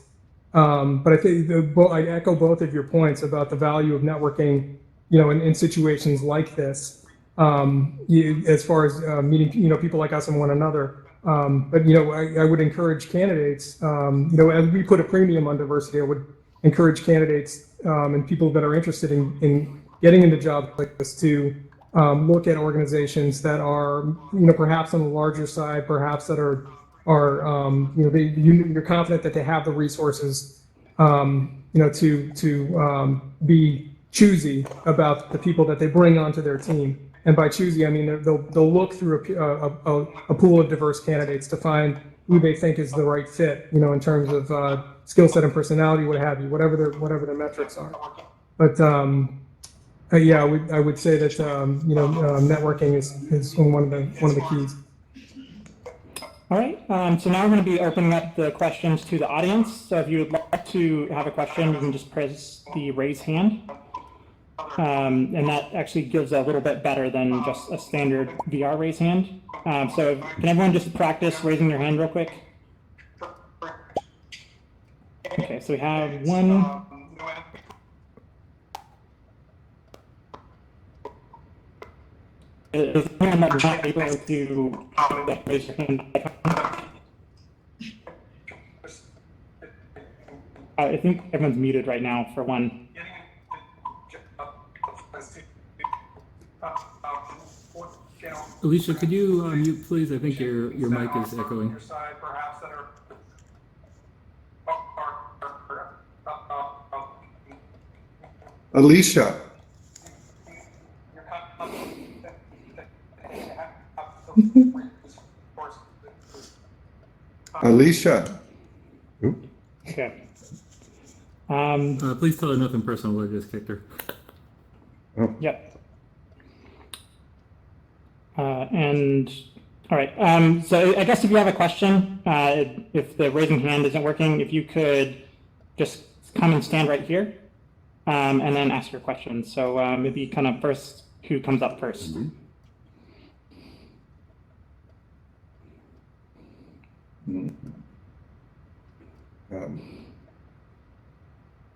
But I think I echo both of your points about the value of networking, in situations like this, as far as meeting, people like us and one another. But I would encourage candidates, as we put a premium on diversity, I would encourage candidates and people that are interested in getting into jobs like this to look at organizations that are, perhaps on the larger side, perhaps that are you're confident that they have the resources, to be choosy about the people that they bring onto their team. And by choosy, I mean they'll look through a pool of diverse candidates to find who they think is the right fit, in terms of skill set and personality, what have you, whatever their metrics are. But yeah, I would say that networking is one of the keys. All right, so now we're going to be opening up the questions to the audience. So if you would like to have a question, you can just press the raise hand. And that actually gives a little bit better than just a standard VR raise hand. So can everyone just practice raising their hand real quick? Okay, so we have one. Is anyone not able to raise your hand? I think everyone's muted right now for one. Alicia, could you mute, please? I think your mic is echoing. Alicia. Alicia. Oop. Okay. Please tell her nothing personal. I just kicked her. Oh. Yep. And all right. So I guess if you have a question, if the raising hand isn't working, if you could just come and stand right here, and then ask your question. So maybe kind of first, who comes up first?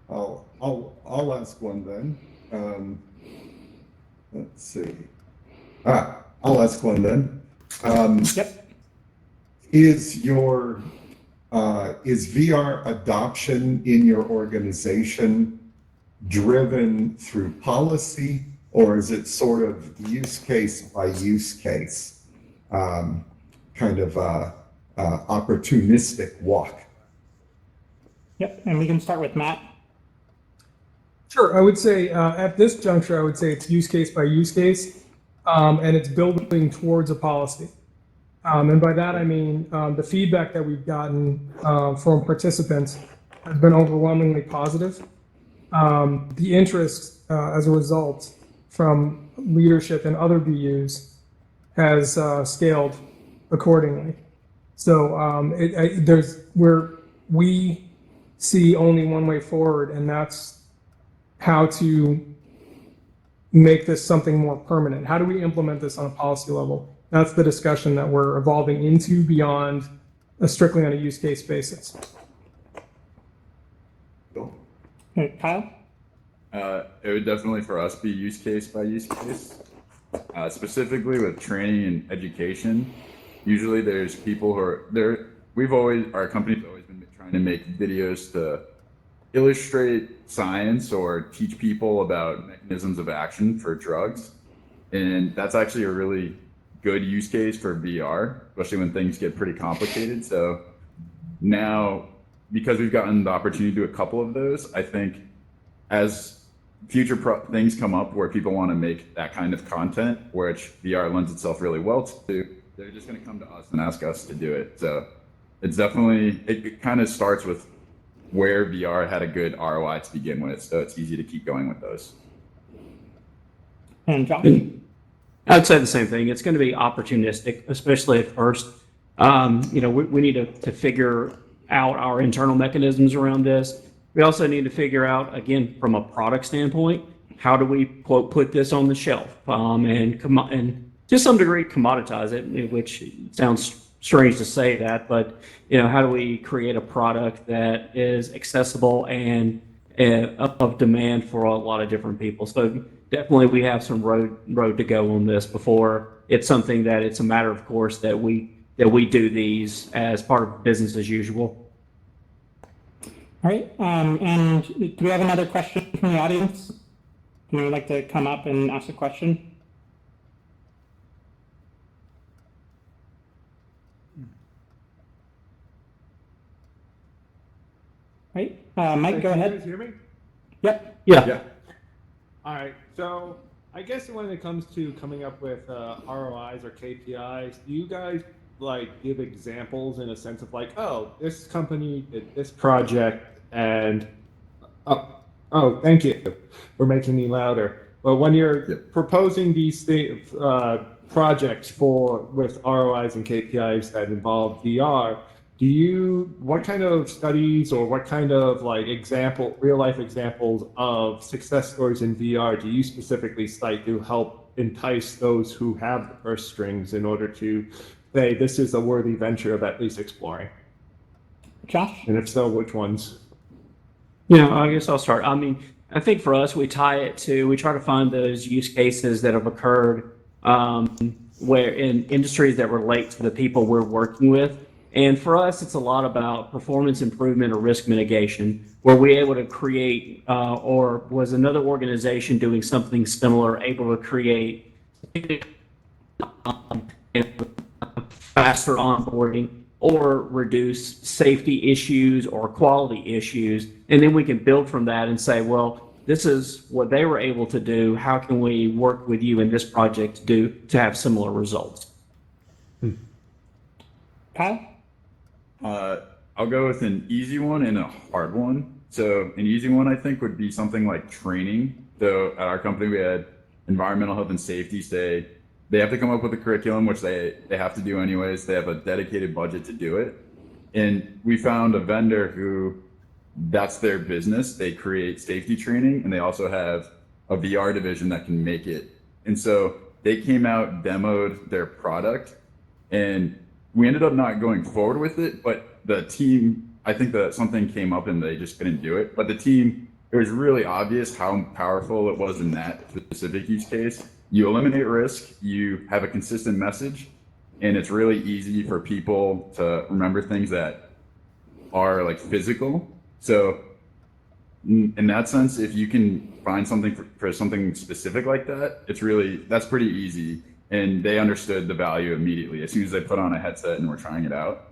I'll ask one then. Let's see. I'll ask one then. Yep. Is VR adoption in your organization driven through policy, or is it sort of use case by use case, kind of opportunistic walk? Yep, and we can start with Matt. Sure, I would say at this juncture, I would say it's use case by use case, and it's building towards a policy. And by that, I mean the feedback that we've gotten from participants has been overwhelmingly positive. The interest as a result from leadership and other BUs has scaled accordingly. So we see only one way forward, and that's how to make this something more permanent. How do we implement this on a policy level? That's the discussion that we're evolving into beyond strictly on a use case basis. Kyle? It would definitely for us be use case by use case. Specifically with training and education, usually there's people who are there. Our company's always been trying to make videos to illustrate science or teach people about mechanisms of action for drugs. And that's actually a really good use case for VR, especially when things get pretty complicated. So now, because we've gotten the opportunity to do a couple of those, I think as future things come up where people want to make that kind of content, which VR lends itself really well to, they're just going to come to us and ask us to do it. So it's definitely, it kind of starts with where VR had a good ROI to begin with. So it's easy to keep going with those. And Josh? I would say the same thing. It's going to be opportunistic, especially at first. We need to figure out our internal mechanisms around this. We also need to figure out, again, from a product standpoint, how do we quote put this on the shelf and to some degree commoditize it, which sounds strange to say that, but how do we create a product that is accessible and of demand for a lot of different people? So definitely we have some road to go on this before it's something that it's a matter of course that we do these as part of business as usual. All right, and do we have another question from the audience? Anyone would like to come up and ask a question? Right, Mike, go ahead. Can you guys hear me? Yep. Yeah. All right. So I guess when it comes to coming up with ROIs or KPIs, do you guys give examples in a sense of oh, this company did this project and oh, thank you for making me louder. But when you're proposing these projects with ROIs and KPIs that involve VR, what kind of studies or what kind of real life examples of success stories in VR do you specifically cite to help entice those who have the purse strings in order to say this is a worthy venture of at least exploring? Josh? And if so, which ones? I guess I'll start. I think for us, we try to find those use cases that have occurred where in industries that relate to the people we're working with. And for us, it's a lot about performance improvement or risk mitigation. Were we able to create, or was another organization doing something similar able to create faster onboarding or reduce safety issues or quality issues? And then we can build from that and say, well, this is what they were able to do. How can we work with you in this project to have similar results? Kyle? I'll go with an easy one and a hard one. So an easy one, I think, would be something like training. So at our company, we had environmental health and safety say they have to come up with a curriculum, which they have to do anyways. They have a dedicated budget to do it. And we found a vendor who that's their business. They create safety training, and they also have a VR division that can make it. And so they came out, demoed their product, and we ended up not going forward with it. But the team, I think that something came up and they just couldn't do it. But the team, it was really obvious how powerful it was in that specific use case. You eliminate risk, you have a consistent message, and it's really easy for people to remember things that are like physical. So in that sense, if you can find something for something specific like that, that's pretty easy. And they understood the value immediately as soon as they put on a headset and were trying it out.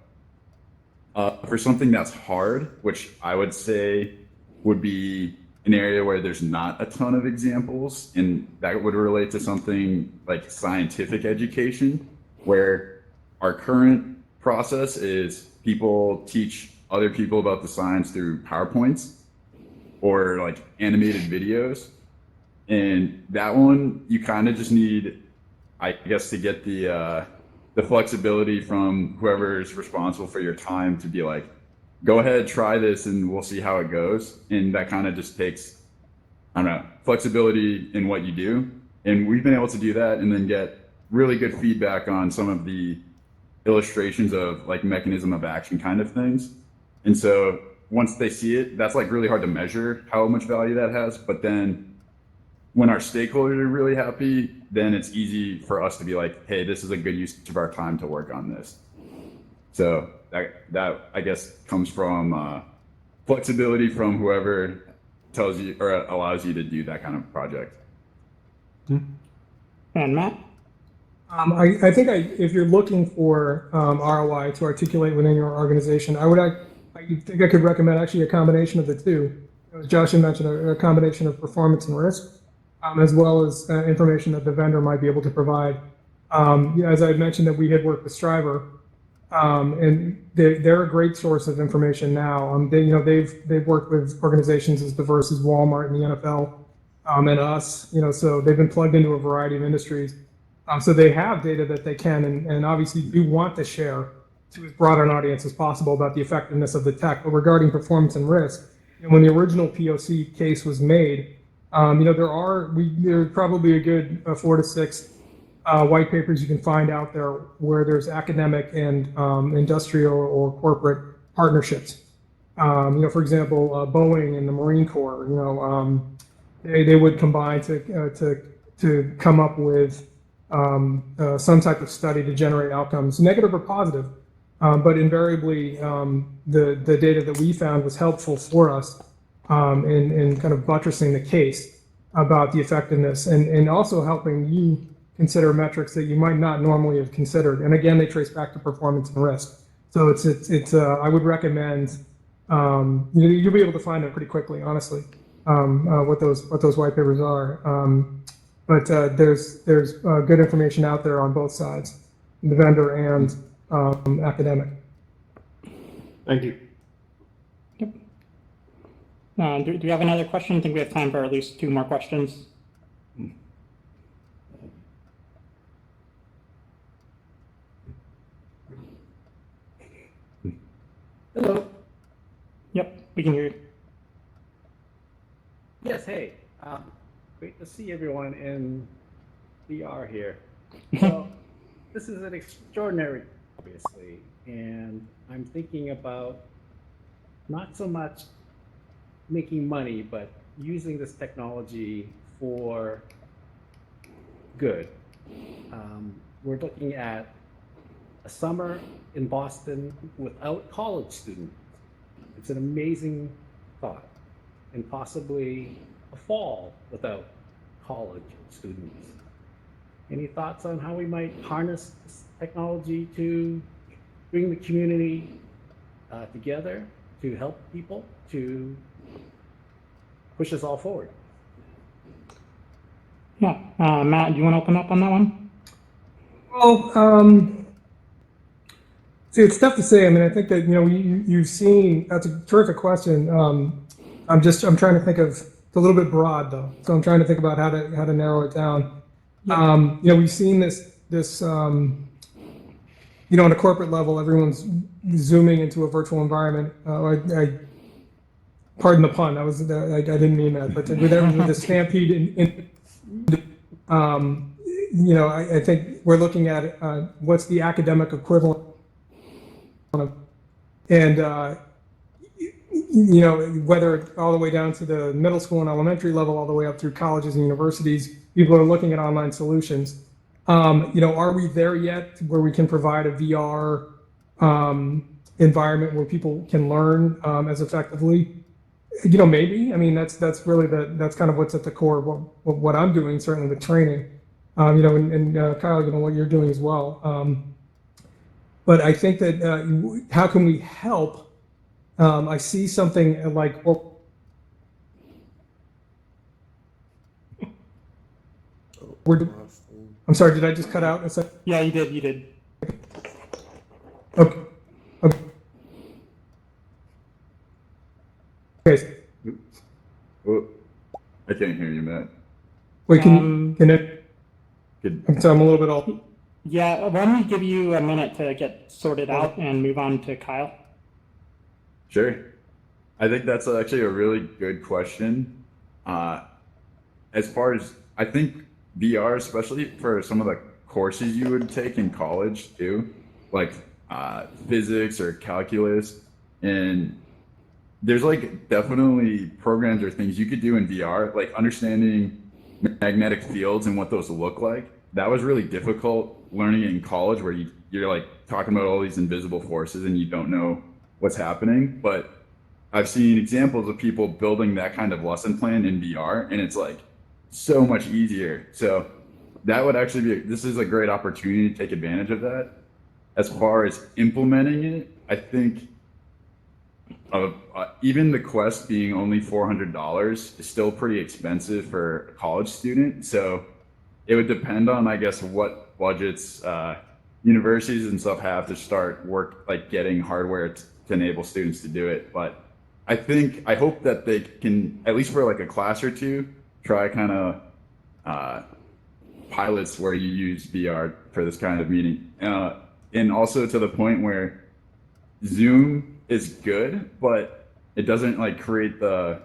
For something that's hard, which I would say would be an area where there's not a ton of examples, and that would relate to something like scientific education, where our current process is people teach other people about the science through PowerPoints or like animated videos. And that one, you kind of just need, I guess, to get the flexibility from whoever is responsible for your time to be like, go ahead, try this, and we'll see how it goes. And that kind of just takes, I don't know, flexibility in what you do. And we've been able to do that and then get really good feedback on some of the illustrations of like mechanism of action kind of things. And so once they see it, that's like really hard to measure how much value that has. But then when our stakeholders are really happy, then it's easy for us to be like, hey, this is a good use of our time to work on this. So that I guess comes from flexibility from whoever tells you or allows you to do that kind of project. And Matt? I think if you're looking for ROI to articulate within your organization, I think I could recommend actually a combination of the two. As Josh had mentioned, a combination of performance and risk, as well as information that the vendor might be able to provide. As I had mentioned, that we had worked with Striver, and they're a great source of information now. They've worked with organizations as diverse as Walmart and the NFL, and us. So they've been plugged into a variety of industries. So they have data that they can, and obviously do want to share to as broad an audience as possible about the effectiveness of the tech. But regarding performance and risk, when the original POC case was made, there's probably a good 4 to 6 white papers you can find out there where there's academic and industrial or corporate partnerships. For example, Boeing and the Marine Corps, they would combine to come up with some type of study to generate outcomes, negative or positive. But invariably, the data that we found was helpful for us in kind of buttressing the case about the effectiveness and also helping you consider metrics that you might not normally have considered. And again, they trace back to performance and risk. So it's I would recommend, you'll be able to find them pretty quickly, honestly, what those white papers are. But there's good information out there on both sides, the vendor and academic. Thank you. Yep. Do we have another question? I think we have time for at least 2 more questions. Hello. Yep, we can hear you. Yes, hey. Great to see everyone in VR here. So this is an extraordinary, obviously, and I'm thinking about not so much making money, but using this technology for good. We're looking at a summer in Boston without college students. It's an amazing thought, and possibly a fall without college students. Any thoughts on how we might harness this technology to bring the community together, to help people, to push us all forward? Yeah, Matt, do you want to open up on that one? Well, see, it's tough to say. I mean, I think that you've seen. That's a terrific question. I'm trying to think of. It's a little bit broad though, so I'm trying to think about how to narrow it down. We've seen this. On a corporate level, everyone's zooming into a virtual environment. pardon the pun. I didn't mean that, but with the stampede I think we're looking at what's the academic equivalent of, and whether all the way down to the middle school and elementary level, all the way up through colleges and universities, people are looking at online solutions. Are we there yet where we can provide a VR environment where people can learn as effectively? Maybe. I mean, that's really that's kind of what's at the core of what I'm doing, certainly with training. And Kyle, what you're doing as well. But I think that how can we help? I see something like, well, I'm sorry, did I just cut out? Yeah, you did. You did. Okay. Okay. Oh, I can't hear you, Matt. Wait, can it? I'm sorry, I'm a little bit off. Yeah, why don't we give you a minute to get sorted out and move on to Kyle? Sure. I think that's actually a really good question. As far as, I think VR, especially for some of the courses you would take in college too, like physics or calculus, and there's like definitely programs or things you could do in VR, like understanding magnetic fields and what those look like. That was really difficult learning it in college, where you're like talking about all these invisible forces and you don't know what's happening. But I've seen examples of people building that kind of lesson plan in VR, and it's like so much easier. So that would actually be, this is a great opportunity to take advantage of that. As far as implementing it, I think even the Quest being only $400 is still pretty expensive for a college student. So it would depend on, I guess, what budgets universities and stuff have to start getting hardware to enable students to do it. But I hope that they can, at least for like a class or two, try kind of pilots where you use VR for this kind of meeting. And also to the point where Zoom is good, but it doesn't like create the,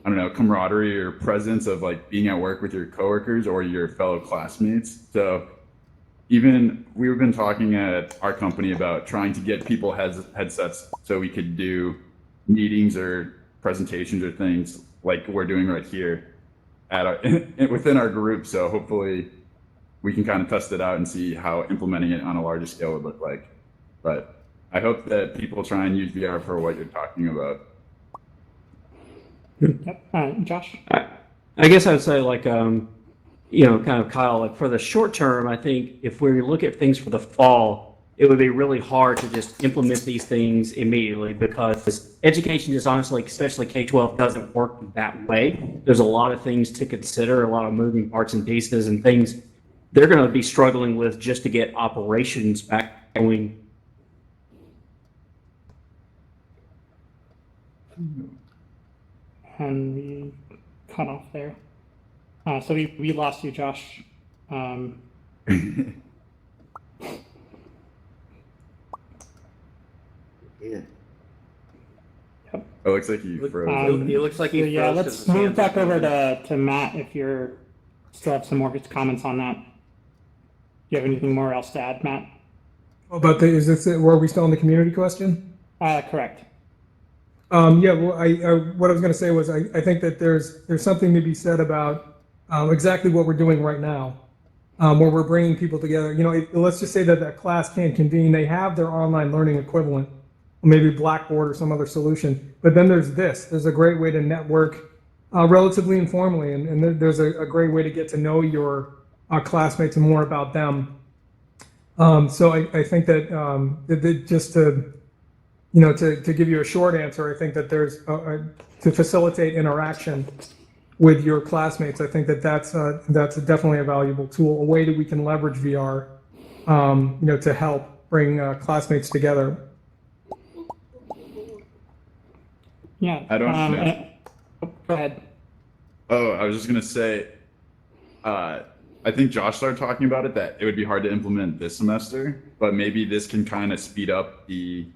I don't know, camaraderie or presence of like being at work with your coworkers or your fellow classmates. So even we've been talking at our company about trying to get people headsets so we could do meetings or presentations or things like we're doing right here at within our group. So hopefully we can kind of test it out and see how implementing it on a larger scale would look like. But I hope that people try and use VR for what you're talking about. Yep. Josh? I guess I would say like, kind of Kyle, like for the short term, I think if we look at things for the fall, it would be really hard to just implement these things immediately, because education just honestly, especially K-12, doesn't work that way. There's a lot of things to consider, a lot of moving parts and pieces and things they're going to be struggling with just to get operations back going. And we cut off there. So we lost you, Josh. Yeah. Yep. It looks like he froze. He looks like he froze. Yeah, let's move back over to Matt if you're still have some more comments on that. Do you have anything more else to add, Matt? About were we still on the community question? Correct. Yeah, well, what I was going to say was I think that there's something to be said about exactly what we're doing right now, where we're bringing people together. Let's just say that that class can't convene. They have their online learning equivalent, maybe Blackboard or some other solution. But then there's this. There's a great way to network relatively informally, and there's a great way to get to know your classmates and more about them. So I think that just to give you a short answer, I think that there's to facilitate interaction with your classmates. I think that's definitely a valuable tool, a way that we can leverage VR, to help bring classmates together. Yeah. I don't know. Go ahead. Oh, I was just gonna say, I think Josh started talking about it, that it would be hard to implement this semester, but maybe this can kind of speed up the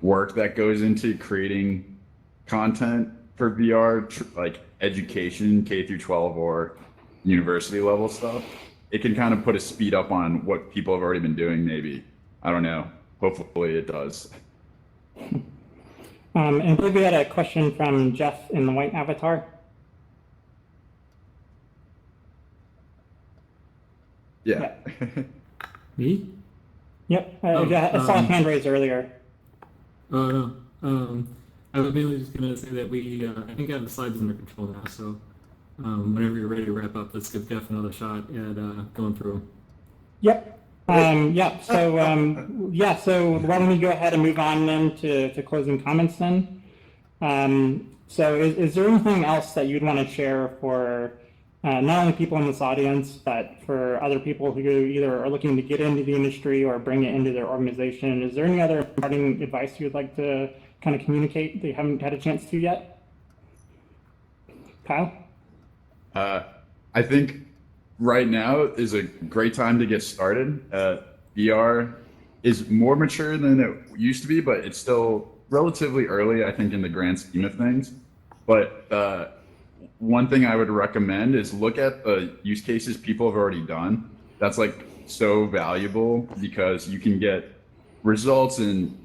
work that goes into creating content for VR, like education, K through 12 or university level stuff, it can kind of put a speed up on what people have already been doing, maybe. I don't know. Hopefully it does. And I believe we had a question from Jeff in the white avatar. Yeah. Me? Yep, Oh, I saw a hand raised earlier. Oh, no. I was mainly just going to say that we, I think I have the slides under control now, so whenever you're ready to wrap up, let's give Jeff another shot at going through. Yep. So why don't we go ahead and move on then to closing comments then? So is there anything else that you'd want to share for not only people in this audience, but for other people who either are looking to get into the industry or bring it into their organization? Is there any other parting advice you'd like to kind of communicate that you haven't had a chance to yet? Kyle? I think right now is a great time to get started. VR is more mature than it used to be, but it's still relatively early, I think, in the grand scheme of things. But one thing I would recommend is look at the use cases people have already done. That's like so valuable because you can get results and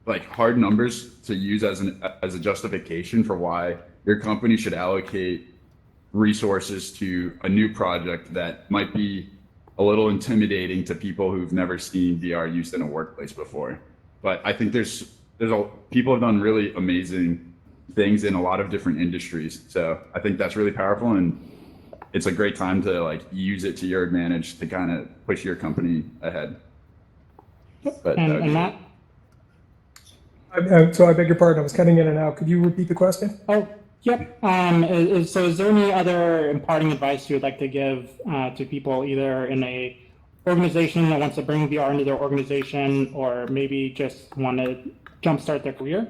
like hard numbers to use as a justification for why your company should allocate resources to a new project that might be a little intimidating to people who've never seen VR used in a workplace before. But I think people have done really amazing things in a lot of different industries. So I think that's really powerful, and it's a great time to like use it to your advantage to kind of push your company ahead. But, and Matt? So I beg your pardon, I was cutting in and out. Could you repeat the question? Oh, yep. So is there any other imparting advice you would like to give to people either in a organization that wants to bring VR into their organization, or maybe just want to jumpstart their career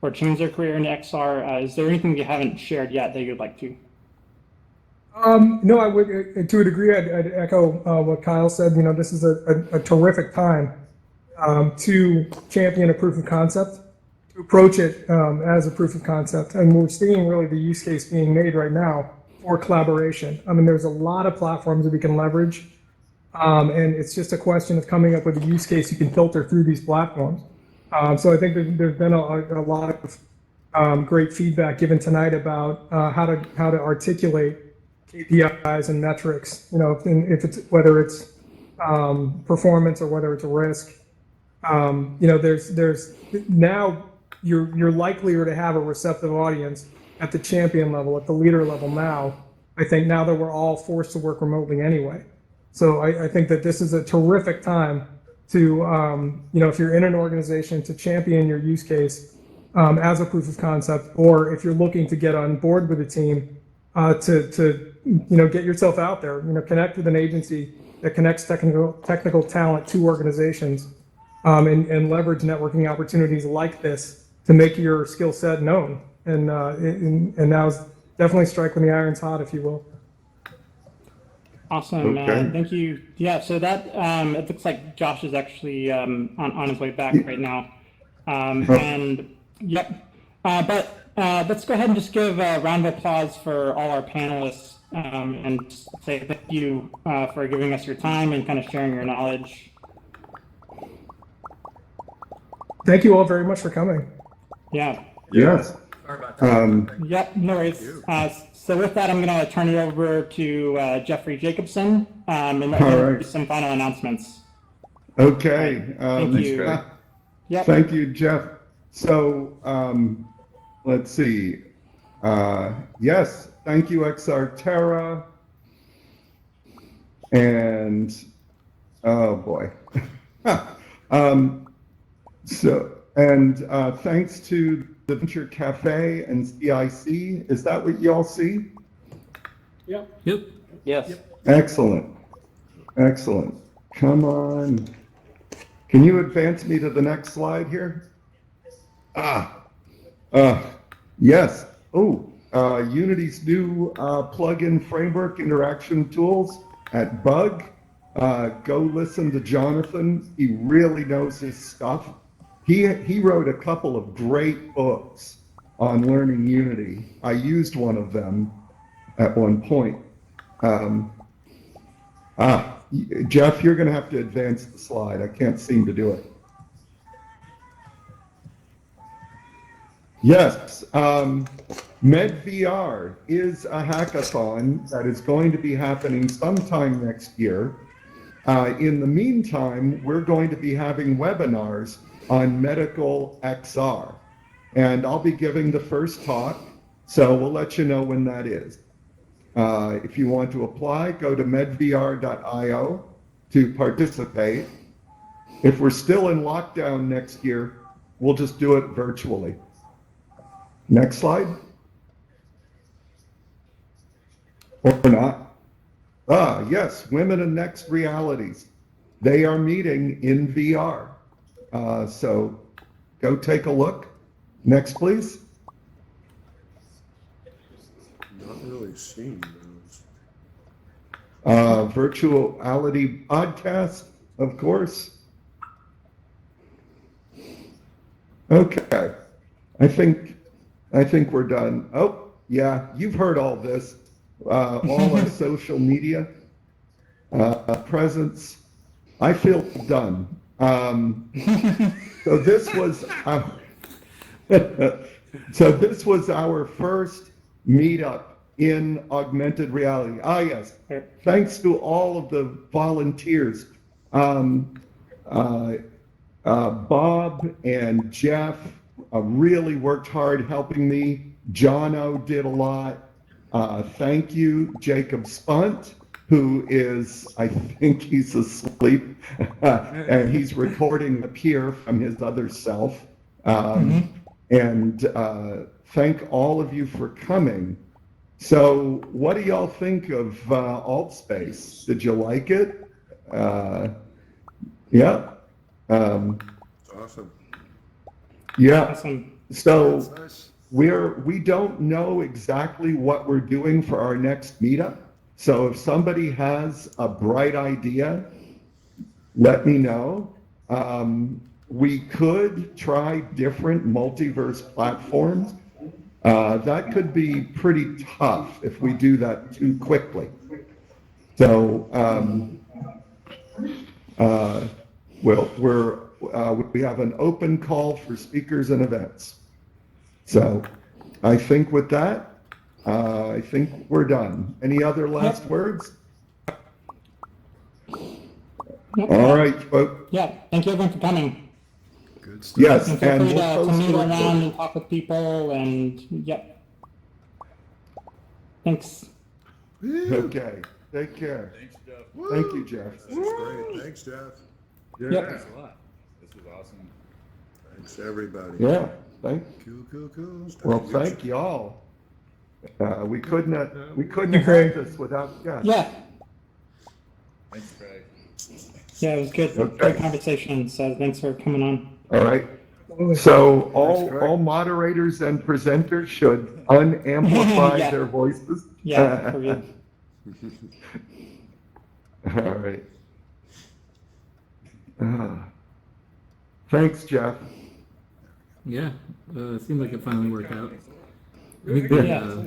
or change their career into XR? Is there anything you haven't shared yet that you'd like to? No, I would, to a degree, I'd echo what Kyle said. You know, this is a terrific time to champion a proof of concept, to approach it as a proof of concept. And we're seeing really the use case being made right now for collaboration. I mean, there's a lot of platforms that we can leverage. And it's just a question of coming up with a use case you can filter through these platforms. So I think there's been a lot of great feedback given tonight about how to articulate KPIs and metrics. You know, if it's whether it's performance or whether it's a risk. You know, there's now you're likelier to have a receptive audience at the champion level, at the leader level now. I think now that we're all forced to work remotely anyway. So I think that this is a terrific time to, you know, if you're in an organization, to champion your use case as a proof of concept, or if you're looking to get on board with a team, to you know, get yourself out there, you know, connect with an agency that connects technical talent to organizations, and leverage networking opportunities like this to make your skill set known. And now is definitely striking the irons hot, if you will. Awesome, Okay. thank you. Yeah, so that it looks like Josh is actually on his way back right now. And yep, but let's go ahead and just give a round of applause for all our panelists, and say thank you for giving us your time and kind of sharing your knowledge. Thank you all very much for coming. Yeah. Yes. Yep, no worries. So with that, I'm going to turn it over to Jeffrey Jacobson, and let him do some final announcements. Okay. Thank you. Yep. Thank you, Jeff. So let's see. Yes, thank you, XR Terra. And oh boy. Thanks to the Venture Cafe and CIC. Is that what y'all see? Yep. Yes. Yep. Excellent. Excellent. Come on. Can you advance me to the next slide here? Yes. Oh, Unity's new plugin framework interaction tools at Bug. Go listen to Jonathan. He really knows his stuff. He wrote a couple of great books on learning Unity. I used one of them at one point. Jeff, you're going to have to advance the slide. I can't seem to do it. Yes, MedVR is a hackathon that is going to be happening sometime next year. In the meantime, we're going to be having webinars on medical XR. And I'll be giving the first talk, so we'll let you know when that is. If you want to apply, go to medvr.io to participate. If we're still in lockdown next year, we'll just do it virtually. Next slide. Or not. Yes, Women in Next Realities. They are meeting in VR. So go take a look. Next, please. Not really seen those. Virtuality podcast, of course. Okay, I think we're done. Oh, yeah, you've heard all this. All our social media presence. I feel done. So this was our first meetup in augmented reality. Yes, thanks to all of the volunteers. Bob and Jeff really worked hard helping me. Jono did a lot. Thank you, Jacob Spunt, who is, I think he's asleep, and he's recording up here from his other self. And thank all of you for coming. So what do y'all think of AltSpace? Did you like it? Yeah. Awesome. Yeah. Awesome. So That's nice. we don't know exactly what we're doing for our next meetup. So if somebody has a bright idea, let me know. We could try different multiverse platforms. That could be pretty tough if we do that too quickly. So we have an open call for speakers and events. So I think with that, I think we're done. Any other last words? All right, folks. Yeah, thank you everyone for coming. Good stuff. Yes, And feel and free we'll to post meet it. around and talk with people and yep. Thanks. Okay, take care. Thanks, Jeff. Thank you, Jeff. This is great. Thanks, Jeff. Yeah. Yep. a lot. This was awesome. Thanks, everybody. Yeah, Cool. well, thank y'all. We couldn't have had this without Jeff. Yeah, Thanks, Craig. yeah, it was good. Okay. Great conversation. So thanks for coming on. All right. So Craig. all moderators and presenters should unamplify Yeah. their voices. Yeah, for real. All right. Thanks, Jeff. Yeah, it seemed like it finally worked out. I think Yeah.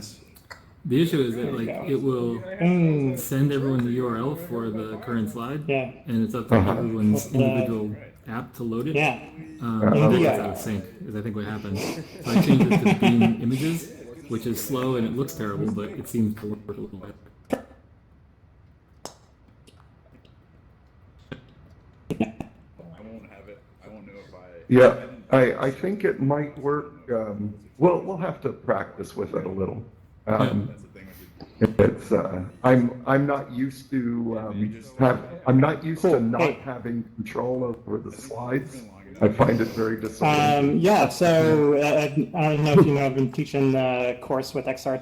the issue is that There you like go. it will Mm, send everyone the URL for the current slide, yeah, and it's up to everyone's The- individual app to load it. yeah. I think Yeah. it's out of sync, is I think what happened. So I changed it to beam images, which is slow and it looks terrible, but it seems to work a little bit. I won't have it. I won't know if I. Yeah, I think it might work. We'll have to practice with it a little. That's the thing with it. It's I'm not used to I'm not used Cool. to not Hey. having control over the slides. I find it very disorienting. Yeah, so I don't know if you know, I've been teaching the course with XR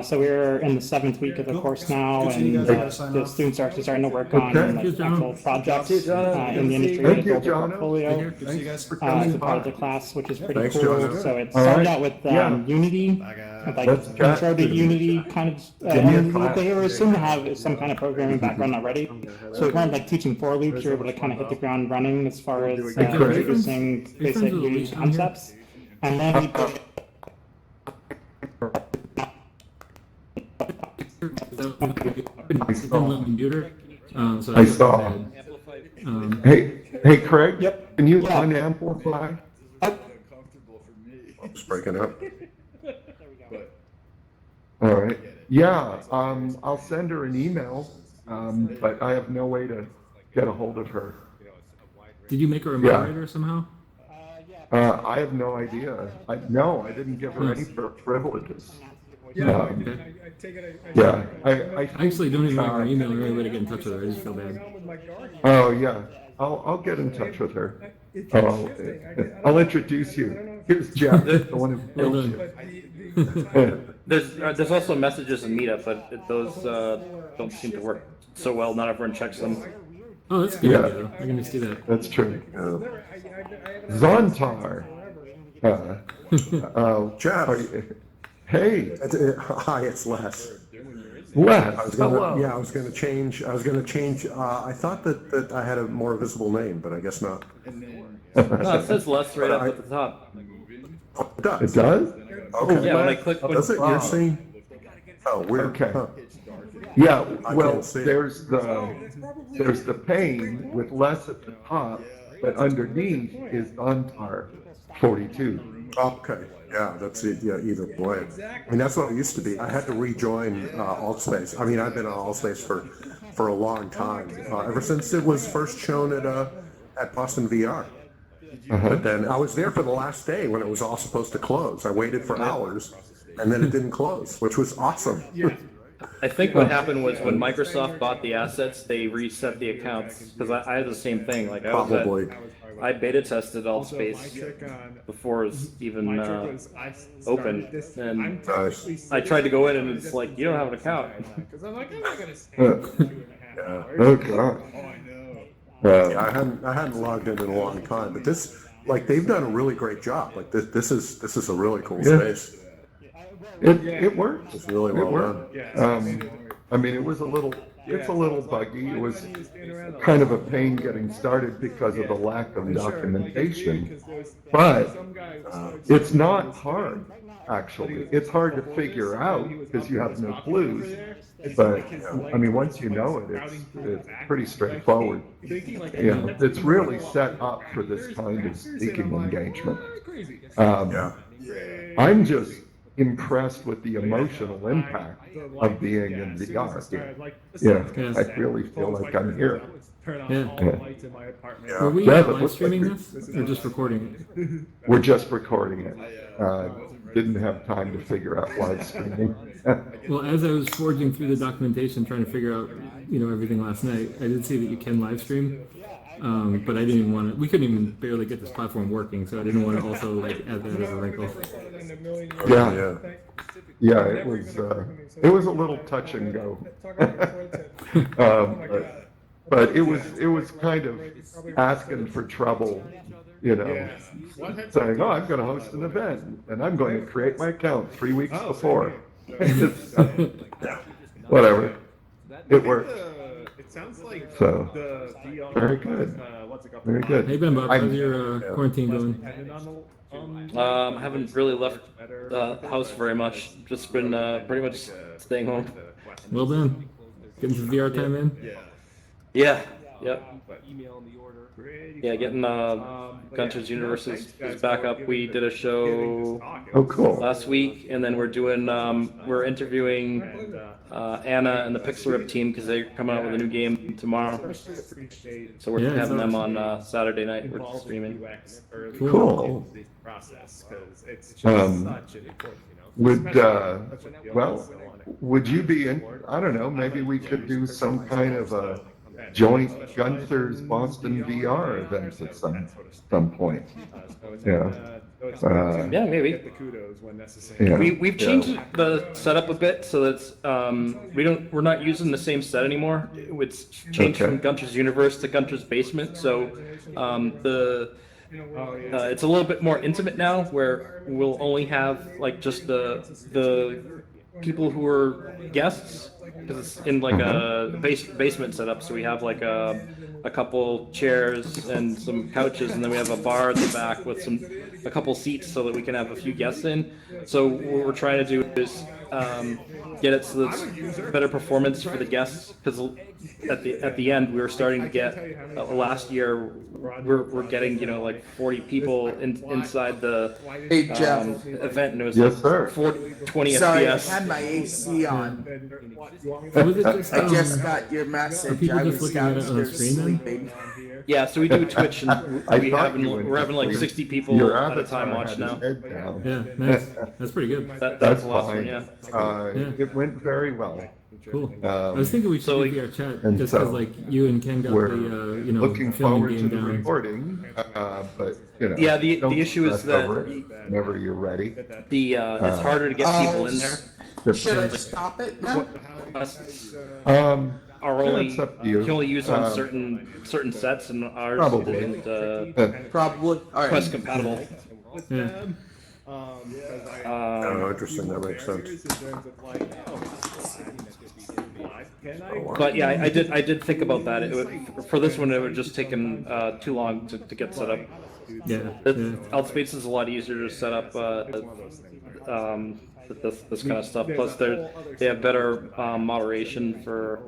so we're in the 7th week of the course now, and the students are actually starting to work on Okay. like, Thank you, actual projects in the industry Thank to you, build their Jono. portfolio. Thanks for As coming a part of by. the class, which is pretty Thanks, cool. Jono. So it All started right. out with Yeah. Unity, like Let's chat. intro to Unity kind of. Give me a And class. they were assumed to have some kind of programming background already. So we weren't like teaching for loops. You're able to kind of hit the ground running as far as Hey, Craig. introducing basic friends with Unity Alicia on here? concepts. And then we put So I saw. Hey, Craig. Yep. Can you Yeah. unamplify? It's breaking up. All right. Yeah. I'll send her an email, but I have no way to get a hold of her. Did you make her a Yeah. moderator somehow? I have no idea. No, I didn't give her any privileges. Yeah, Okay. I take it. Yeah. I actually don't even have her email or any way to get in touch with her. I just feel bad. Oh, yeah. I'll get in touch with her. I'll introduce you. Here's Jeff, the one who Well killed done. you. There's also messages in Meetup, but those don't seem to work so well. Not everyone checks them. Oh, that's good. Yeah. Idea. I can just do that. That's true. Zontar. Jeff. Hey, Hi, it's Les. Les. I was gonna, Hello. yeah, I was going to change. I thought that I had a more visible name, but I guess not. No, it says less right up at the top. Oh, it does. It does? Okay. Yeah, when I click. Does it? You're seeing? Oh, weird. Okay. Huh. Yeah, I well, can't see it. there's the pane with less at the top, but underneath is Zontar 42. Okay. Yeah, that's it. Yeah, either way. I mean, that's what it used to be. I had to rejoin AltSpace. I mean, I've been on AltSpace for a long time, ever since it was first shown at BostonVR. But then I was there for the last day when it was all supposed to close. I waited for hours, and then it didn't close, which was awesome. I think what happened was when Microsoft bought the assets, they reset the accounts because I had the same thing. Like Probably. I beta tested Altspace before it was even open, and Nice. I tried to go in and it's like you don't have an account. Because I'm like, I'm not gonna stay 2.5 hours. Oh, God. Yeah, I hadn't logged in a long time, but this, like, they've done a really great job. Like, this is a really cool Yeah. space. It worked. It's really It well worked. done. I mean, it's a little buggy. It was kind of a pain getting started because of the lack of documentation, but it's not hard, actually. It's hard to figure out because you have no clues, but I mean, once you know it, it's pretty straightforward. Yeah, it's really set up for this kind of speaking engagement. Yeah. I'm just impressed with the emotional impact of being in VR here. Yeah, I really feel like I'm here. Were we Yeah, but live looks streaming like this or just recording it? We're just recording it. Didn't have time to figure out live streaming. Well, as I was forging through the documentation, trying to figure out, everything last night, I did see that you can live stream, but I didn't even want to. We couldn't even barely get this platform working, so I didn't want to also add that as a wrinkle. Yeah. It was a little touch and go. But it was kind of asking for trouble, saying, "Oh, I'm going to host an event, and I'm going to create my account 3 weeks before." Whatever, it worked. It sounds like So, the VR, very good. What's it called? Very good. Hey Ben Bob, how's your quarantine going? I haven't really left the house very much. Just been pretty much staying home. Well done. Getting some VR time in? Yeah. Yep. Yeah, getting Gunter's Universe is back up. We did a show last week, and then we're interviewing Anna and the Pixel Rip team because they're coming out with a new game tomorrow. So we're having them on Saturday night. We're streaming. Cool. Would you be in? I don't know. Maybe we could do some kind of a joint Gunther's Boston VR event at some point. Yeah. Yeah, maybe. Yeah. We've changed the setup a bit so that we're not using the same set anymore. It's changed from Gunter's Universe to Gunter's Basement. So it's a little bit more intimate now, where we'll only have just the people who are guests because it's in like a basement setup, so we have like a couple chairs and some couches, and then we have a bar at the back with a couple seats so that we can have a few guests in. So what we're trying to do is get it so that it's better performance for the guests, because at the end we were starting to get last year we're getting like 40 people inside the event, and it was Yes, sir. 20 Sorry, FPS. I had my AC on. So was it just, I just got your message. are people I just was looking at it on the downstairs screen then? sleeping. Yeah, so we do Twitch, and I we're thought you would. having like 60 people Your at a time avatar watch had now. his head down. Yeah, nice. That's pretty good. That's That's awesome, fine. yeah. Yeah. It went very well. Cool. I was thinking we should So, do VR chat and just so because like you and Ken got we're the Looking filming forward to game the down. recording, but Yeah, the don't issue is stress that over it whenever you're ready. it's harder to get people in there. Should I stop it now? Are only It's up to you. can only use on certain sets, and ours Probably. isn't Probably. All right. Quest compatible. Yeah. Oh, interesting. That makes sense. But yeah, I did think about that. For this one, it would just taken too long to get set up. Yeah. Altspace is a lot easier to set up this kind of stuff. Plus, they have better moderation for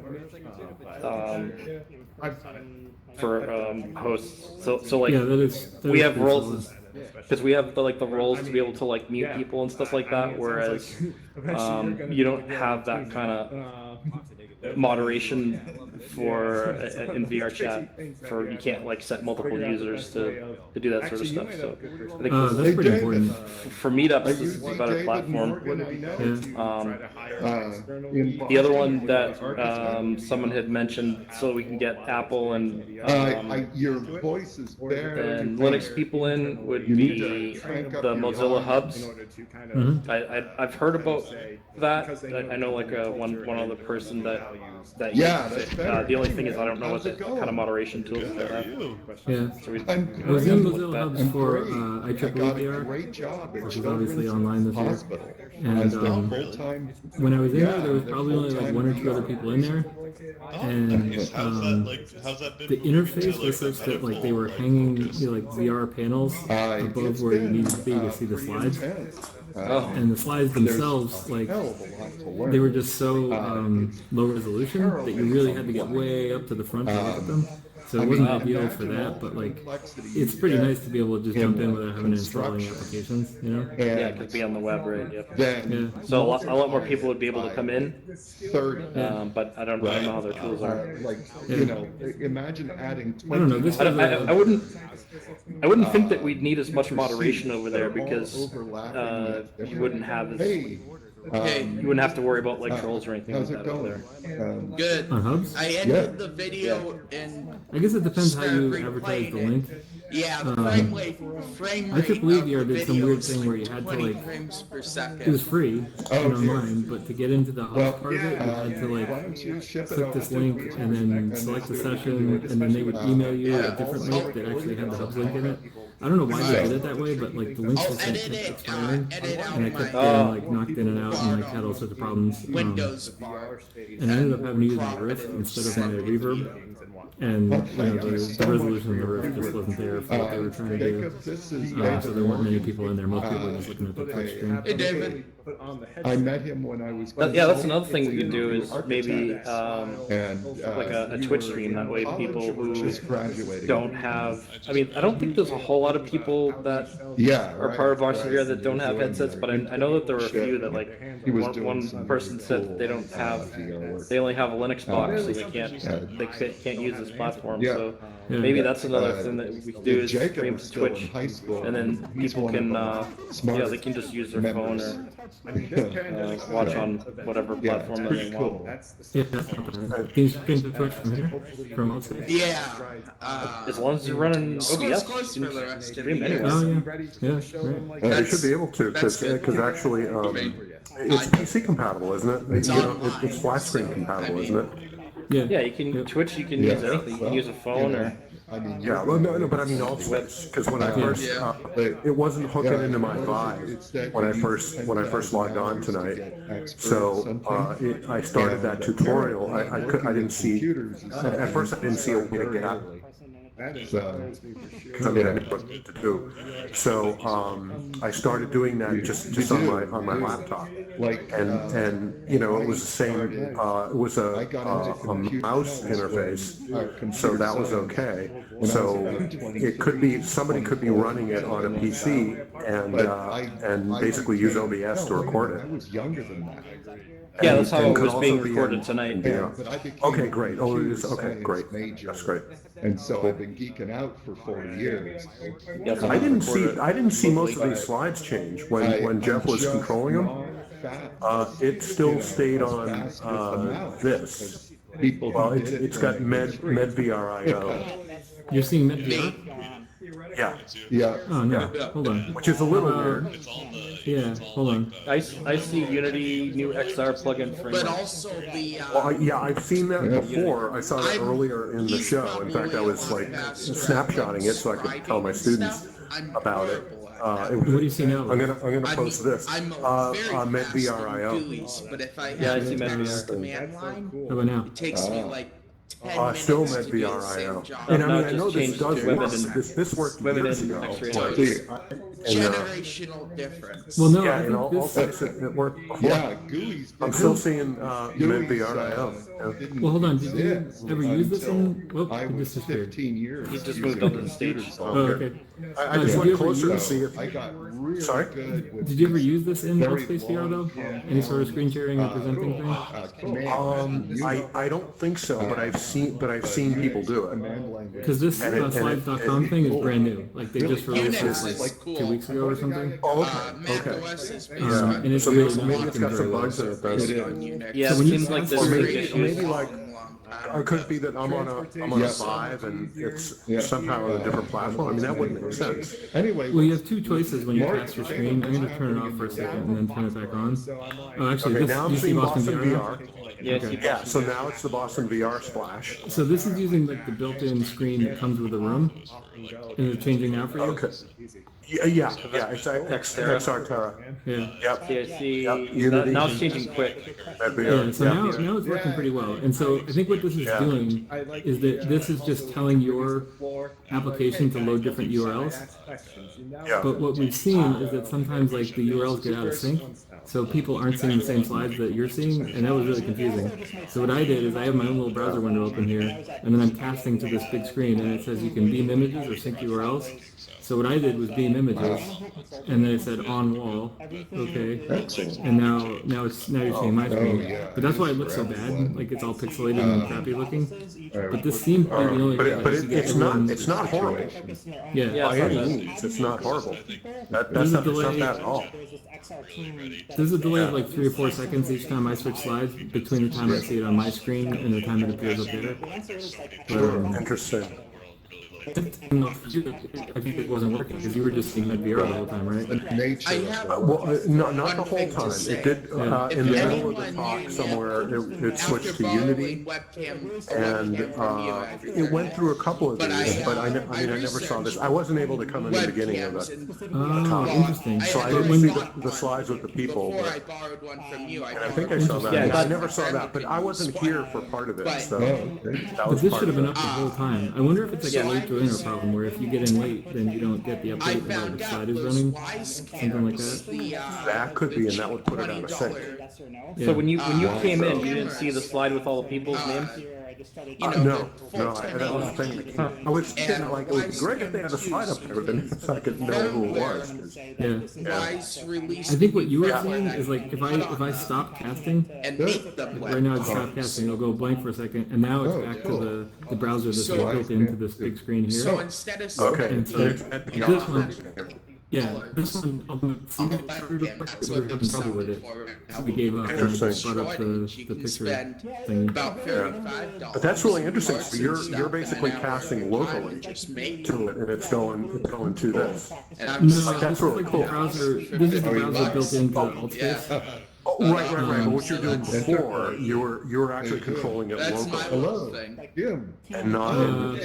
hosts. So like Yeah, that is we have pretty roles. solid. Because we have the roles to be able to like mute people and stuff like that, whereas you don't have that kind of moderation for in VR chat. For you can't like set multiple users to do that sort of stuff. So I think That's pretty important. for meetups, this is a better platform. The other one that someone had mentioned, so we can get Apple and Your voice is very and Linux people in, would be the Mozilla hubs. I've heard about that. I know like one other person that uses it. The only thing is I don't know what the kind of moderation tools they have. Yeah. So I was in Mozilla Hubs for IEEE VR, great job. which is obviously online this year. Hospital. And when I was in there was probably only like one or two other people in there. And the interface was such that like they were hanging like VR panels above where you needed to be to see the slides. And the slides themselves, like, they were just so low resolution that you really had to get way up to the front to look at them. So it wasn't ideal for that, but like, it's pretty nice to be able to just jump in without having to install any applications, you know? Yeah, it could be on the web, right? Yep. Yeah. So a lot more people would be able to come in, but I don't know how their tools are. Imagine adding 20. I don't know. This was I wouldn't think that we'd need as much moderation over there because you wouldn't have as you wouldn't have to worry about like trolls or anything like that over there. Good. On Hubs? I ended the video and I guess it depends how you advertise the link. yeah, frame rate IEEE did some weird thing where you had to like, frames per second. it was free and online, but to get into the Hubs part of it, you had to like click this link and then select the session, and then they would email you a different link that actually had the Hubs link in it. I don't know why they did it that way, but like the links just kept expiring, and I kept getting like knocked in and out and like had all sorts of problems. Windows bar. And I ended up having to use my Rift instead of my Reverb. And the resolution of the Rift just wasn't there for what they were trying to do. So there weren't many people in there. Most people were just looking at the Twitch stream. Hey, David. I met him when I was. Yeah, that's another thing we could do is maybe like a Twitch stream. That way, people who don't have. I mean, I don't think there's a whole lot of people that are part of BostonVR that don't have headsets, but I know that there were a few that like one person said that they don't have. They only have a Linux box, so they can't use this platform. So maybe that's another thing that we could do is stream to Twitch, and then people can they can just use their phone or watch on whatever platform that they want. Can you stream to Twitch from here? From outside? Yeah. As long as you're running OBS, you can stream anywhere. Oh yeah, right. You should be able to, because actually, it's PC compatible, isn't it? It's flat screen compatible, isn't it? Yeah. Yeah, you can Twitch. You can use anything. You can use a phone or I mean, Yeah, well, no, but I mean Allspace, because when I first, it wasn't hooking into my Vive when I first logged on tonight. So I started that tutorial. I didn't see at first I didn't see a way to get out. Because I mean I didn't know what to do. So I started doing that just on my laptop. And you know, it was the same. It was a mouse interface, so that was okay. So it could be somebody could be running it on a PC and basically use OBS to record it. I was younger than that. Yeah, that's how it was being be recorded tonight. Okay, great. Oh, it is okay. Great. That's great. And so I've been geeking out for 40 years. Yeah, so I didn't see most of these slides change when Jeff was controlling them. It still stayed on this. Well, it's got MedVRIO. You're seeing MedVR? Yeah. Oh no, hold on. Which is a little weird. Yeah, hold on. I see Unity new XR plugin framework. But also the. Well, I've seen that before. I saw it earlier in the show. In fact, I was like snapshotting it so I could tell my students about it. What do you see now? I'm gonna post this. MedVRIO. But if I I see MedVR. command line, How about now? it takes me like 10 minutes Still to do the same MedVRIO. job. And I No, mean, I it know just this changed does to work. Women This worked Women years in ago. X-ray Like, Generational difference. Well, no, yeah, I and think this. also it worked before. Yeah, GUI's. I'm still seeing MedVRIO. Well, hold on. Did you ever use this in? Well, I it was disappeared. 15 years. He just moved onto the stage. Oh, okay. I just did went you ever closer to use- see if. I got really Sorry? good with Did you ever use this in very AltspaceVR though? long, Any sort of screen sharing or presenting thing? command. I don't think so, but I've seen people do it. Command language. Because this And it- slides.com thing is brand new. Like they just released Unix this is like cool. 2 weeks ago or something. Oh, Mac okay. OS is based Yeah. on And it's So really maybe not it's got working some very well. bugs in it. Does. Unix. Yeah, So it when you seems like pass there's the some screen- issues. Maybe like it could be that I'm on a Vive and it's somehow on a different platform. I mean, that wouldn't make sense. Anyway, Well, you have two choices when you cast your screen. I'm going to turn it off for a second and then turn it back on. Oh, actually, Okay, this, now I'm you see seeing Boston Boston VR? VR. Yeah, Okay. Yeah, so now it's the Boston VR splash. So this is using like the built-in screen that comes with the room. And it's changing now for you? Okay. Yeah, it's XR. Yeah. Yep. Yeah, I see. Unity. Now it's changing quick. Yeah, so now it's working pretty well. And so I think what this is doing is that this is just telling your application to load different URLs. Yeah. But what we've seen is that sometimes like the URLs get out of sync. So people aren't seeing the same slides that you're seeing, and that was really confusing. So what I did is I have my own little browser window open here, and then I'm casting to this big screen, and it says you can beam images or sync URLs. So what I did was beam images, and then it said on wall, okay, and now you're seeing my screen. But that's why it looks so bad, like it's all pixelated and crappy looking. But this seemed to be the only way But to get it's not horrible. Yeah, By any means, it's not horrible. That's not bad at all. there's a delay of like 3 or 4 seconds each time I switch slides between the time I see it on my screen and the time it appears up there. Interesting. I think it wasn't working because you were just seeing MedVR the whole time, right? Well, not the whole time. It did in the middle of the talk somewhere. It switched to Unity, and it went through a couple of these. But I never saw this. I wasn't able to come in the beginning of the talk. Interesting. So I didn't see the slides with the people. I borrowed one from you. And I think I saw that. Yeah, I never saw that, but I wasn't here for part of it. So that But was this part should have of been it. up the whole time. I wonder if it's like a late joiner problem where if you get in late, then you don't get the update while the slide is running. Something like that. That could be, and that would put it out of sync. Yeah. So when you came in, you didn't see the slide with all the people's names? No, that was the thing. I was thinking, like, it would be great if they had a slide up there, then so I could know who it was. 'Cause, Yeah. I think what you were seeing is like if I stop casting, right now it's stopped casting, it'll go blank for a second, and now it's back to the browser that's built into this big screen here. So instead of Okay. And so this one, yeah, this one, trouble with it. So we gave up and brought up the picture thing. But that's really interesting. So you're basically casting locally to it, and it's going to this. No, Like, that's really cool. This is the browser built into Altspace. Right. But what you're doing before, you're actually controlling it That's my locally little thing. Jim. and not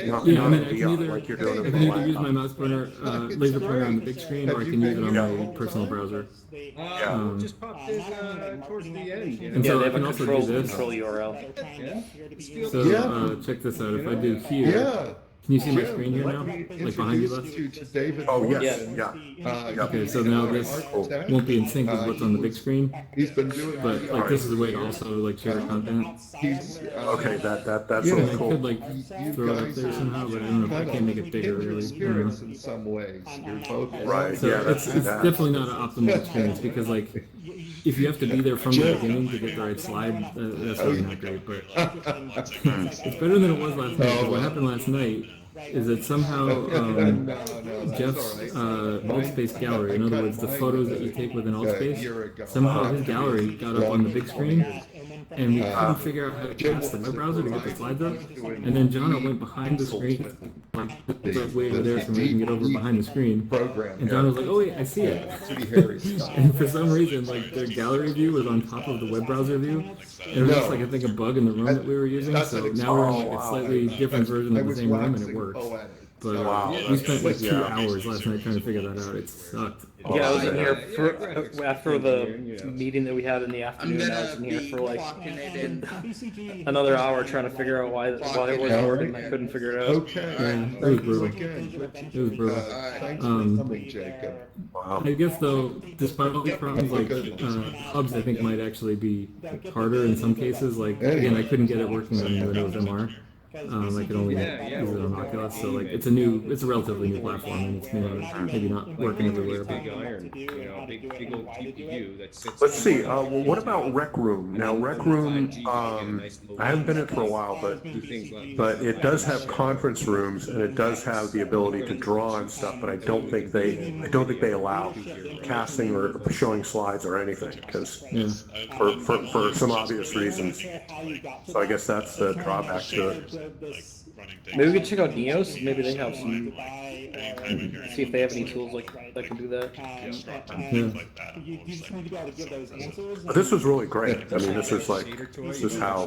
Yeah, I mean, I in can VR either, like you're doing I it can with either use my laptop. mouse pointer, laser pointer on the big screen, or I can use it on my personal browser. Just pop this towards the end. You know? And Yeah, so they I have a can also do control this. URL. So check this out. If I do here, Yeah. can you see my Jim, screen here let now? me Like behind you, introduce Les? you to David Oh, yes, Morgan. yeah. Okay, so now this won't be in sync with what's on the big screen, He's been doing but like this is a way to also like share content. He's, Okay, that's you know, really I cool. could like throw it up there somehow, but I don't know if I can make it bigger really. I don't know. spirits in some ways. You're both Right, So yeah, it's definitely not an optimal experience because like if you have to be there from the beginning to get the right slide, that's really not great. But it's better than it was last night. 'Cause what happened last night is that somehow Jeff's Altspace gallery, in other words, the photos that you take with an Altspace, somehow his gallery got up on the big screen, and we couldn't figure out how to pass the web browser to get the slides up. And then John went behind the screen, like way over there so we can get over behind the screen. And John was like, "Oh wait, I see it." And for some reason, like their gallery view was on top of the web browser view. And it was just like I think a bug in the room that we were using. So now we're in like a slightly different version of the same room, and it works. But we spent like 2 hours last night trying to figure that out. It sucked. Yeah, I was in here for, after the meeting that we had in the afternoon. I was in here for like another hour trying to figure out why it wasn't working. I couldn't figure it out. Okay. Yeah, it was brutal. It was brutal. Thanks for coming, Jacob. I guess though, despite all these problems, like hubs, I think might actually be harder in some cases. Like again, I couldn't get it working on Windows MR. I could only use it on Oculus, so like it's a relatively new platform, and it's maybe not working everywhere. But Let's see. What about Rec Room? Now, Rec Room, I haven't been in it for a while, but it does have conference rooms and it does have the ability to draw and stuff. But I don't think they allow casting or showing slides or anything because for some obvious reasons. So I guess that's the drawback to it. Maybe we could check out Neos. Maybe they have some. See if they have any tools that can do that. But this was really great. I mean, this is how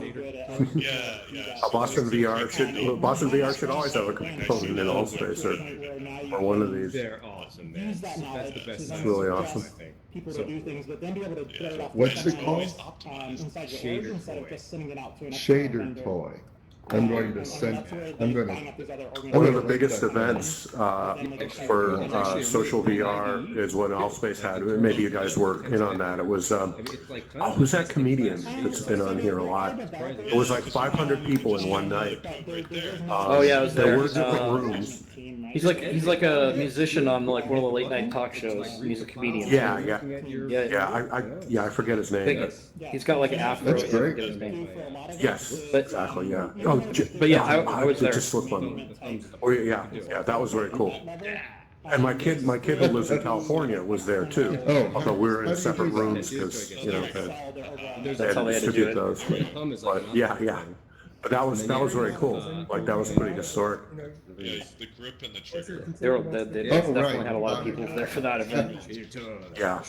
Boston VR should always have a component in Allspace or one of these. They're awesome, man. That's the best. It's really awesome. People to do things, but then be able to put it off What's it called? inside your org instead of just sending it out to an Shader toy. I'm going to send. One of the biggest events for social VR is when Allspace had. Maybe you guys were in on that. It was who's that comedian that's been on here a lot? It was like 500 people in one night. Oh yeah, I was there. There were different rooms. He's like a musician on like one of the late night talk shows. He's a comedian. Yeah. I forget his name. He's got like an afro. That's great. I forget his name. Yes, But- exactly. Yeah. But yeah, I was there. Just slipped on. Oh yeah, that was very cool. And my kid who lives in California was there too. Although we were in separate rooms because they had to distribute those. But yeah. But that was very cool. Like that was pretty historic. The grip and the trigger. They definitely had a lot of people there for that event. Yeah.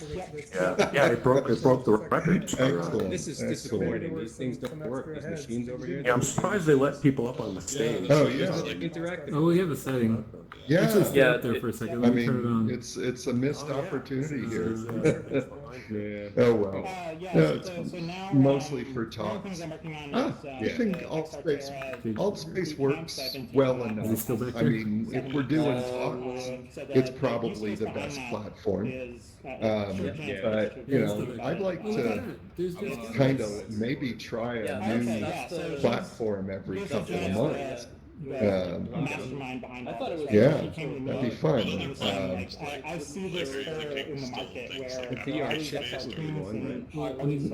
It broke the records. This is disappointing. These things don't work. These machines over here. Yeah, I'm surprised they let people up on the stage. Oh yeah. Interactive. oh, we have a setting. Yeah. Actually, stay up there for a second. I Let me turn it on. mean, it's a missed opportunity here. Yeah. Oh well. No, it's mostly for talks. I think Altspace works well enough. Is he still back I there? mean, if we're doing talks, it's probably the best platform. But I'd like to kind of maybe try a new platform every couple of months. Mastermind behind Yeah, it. that'd be fun. I see this in the market where VR chip is the one, right?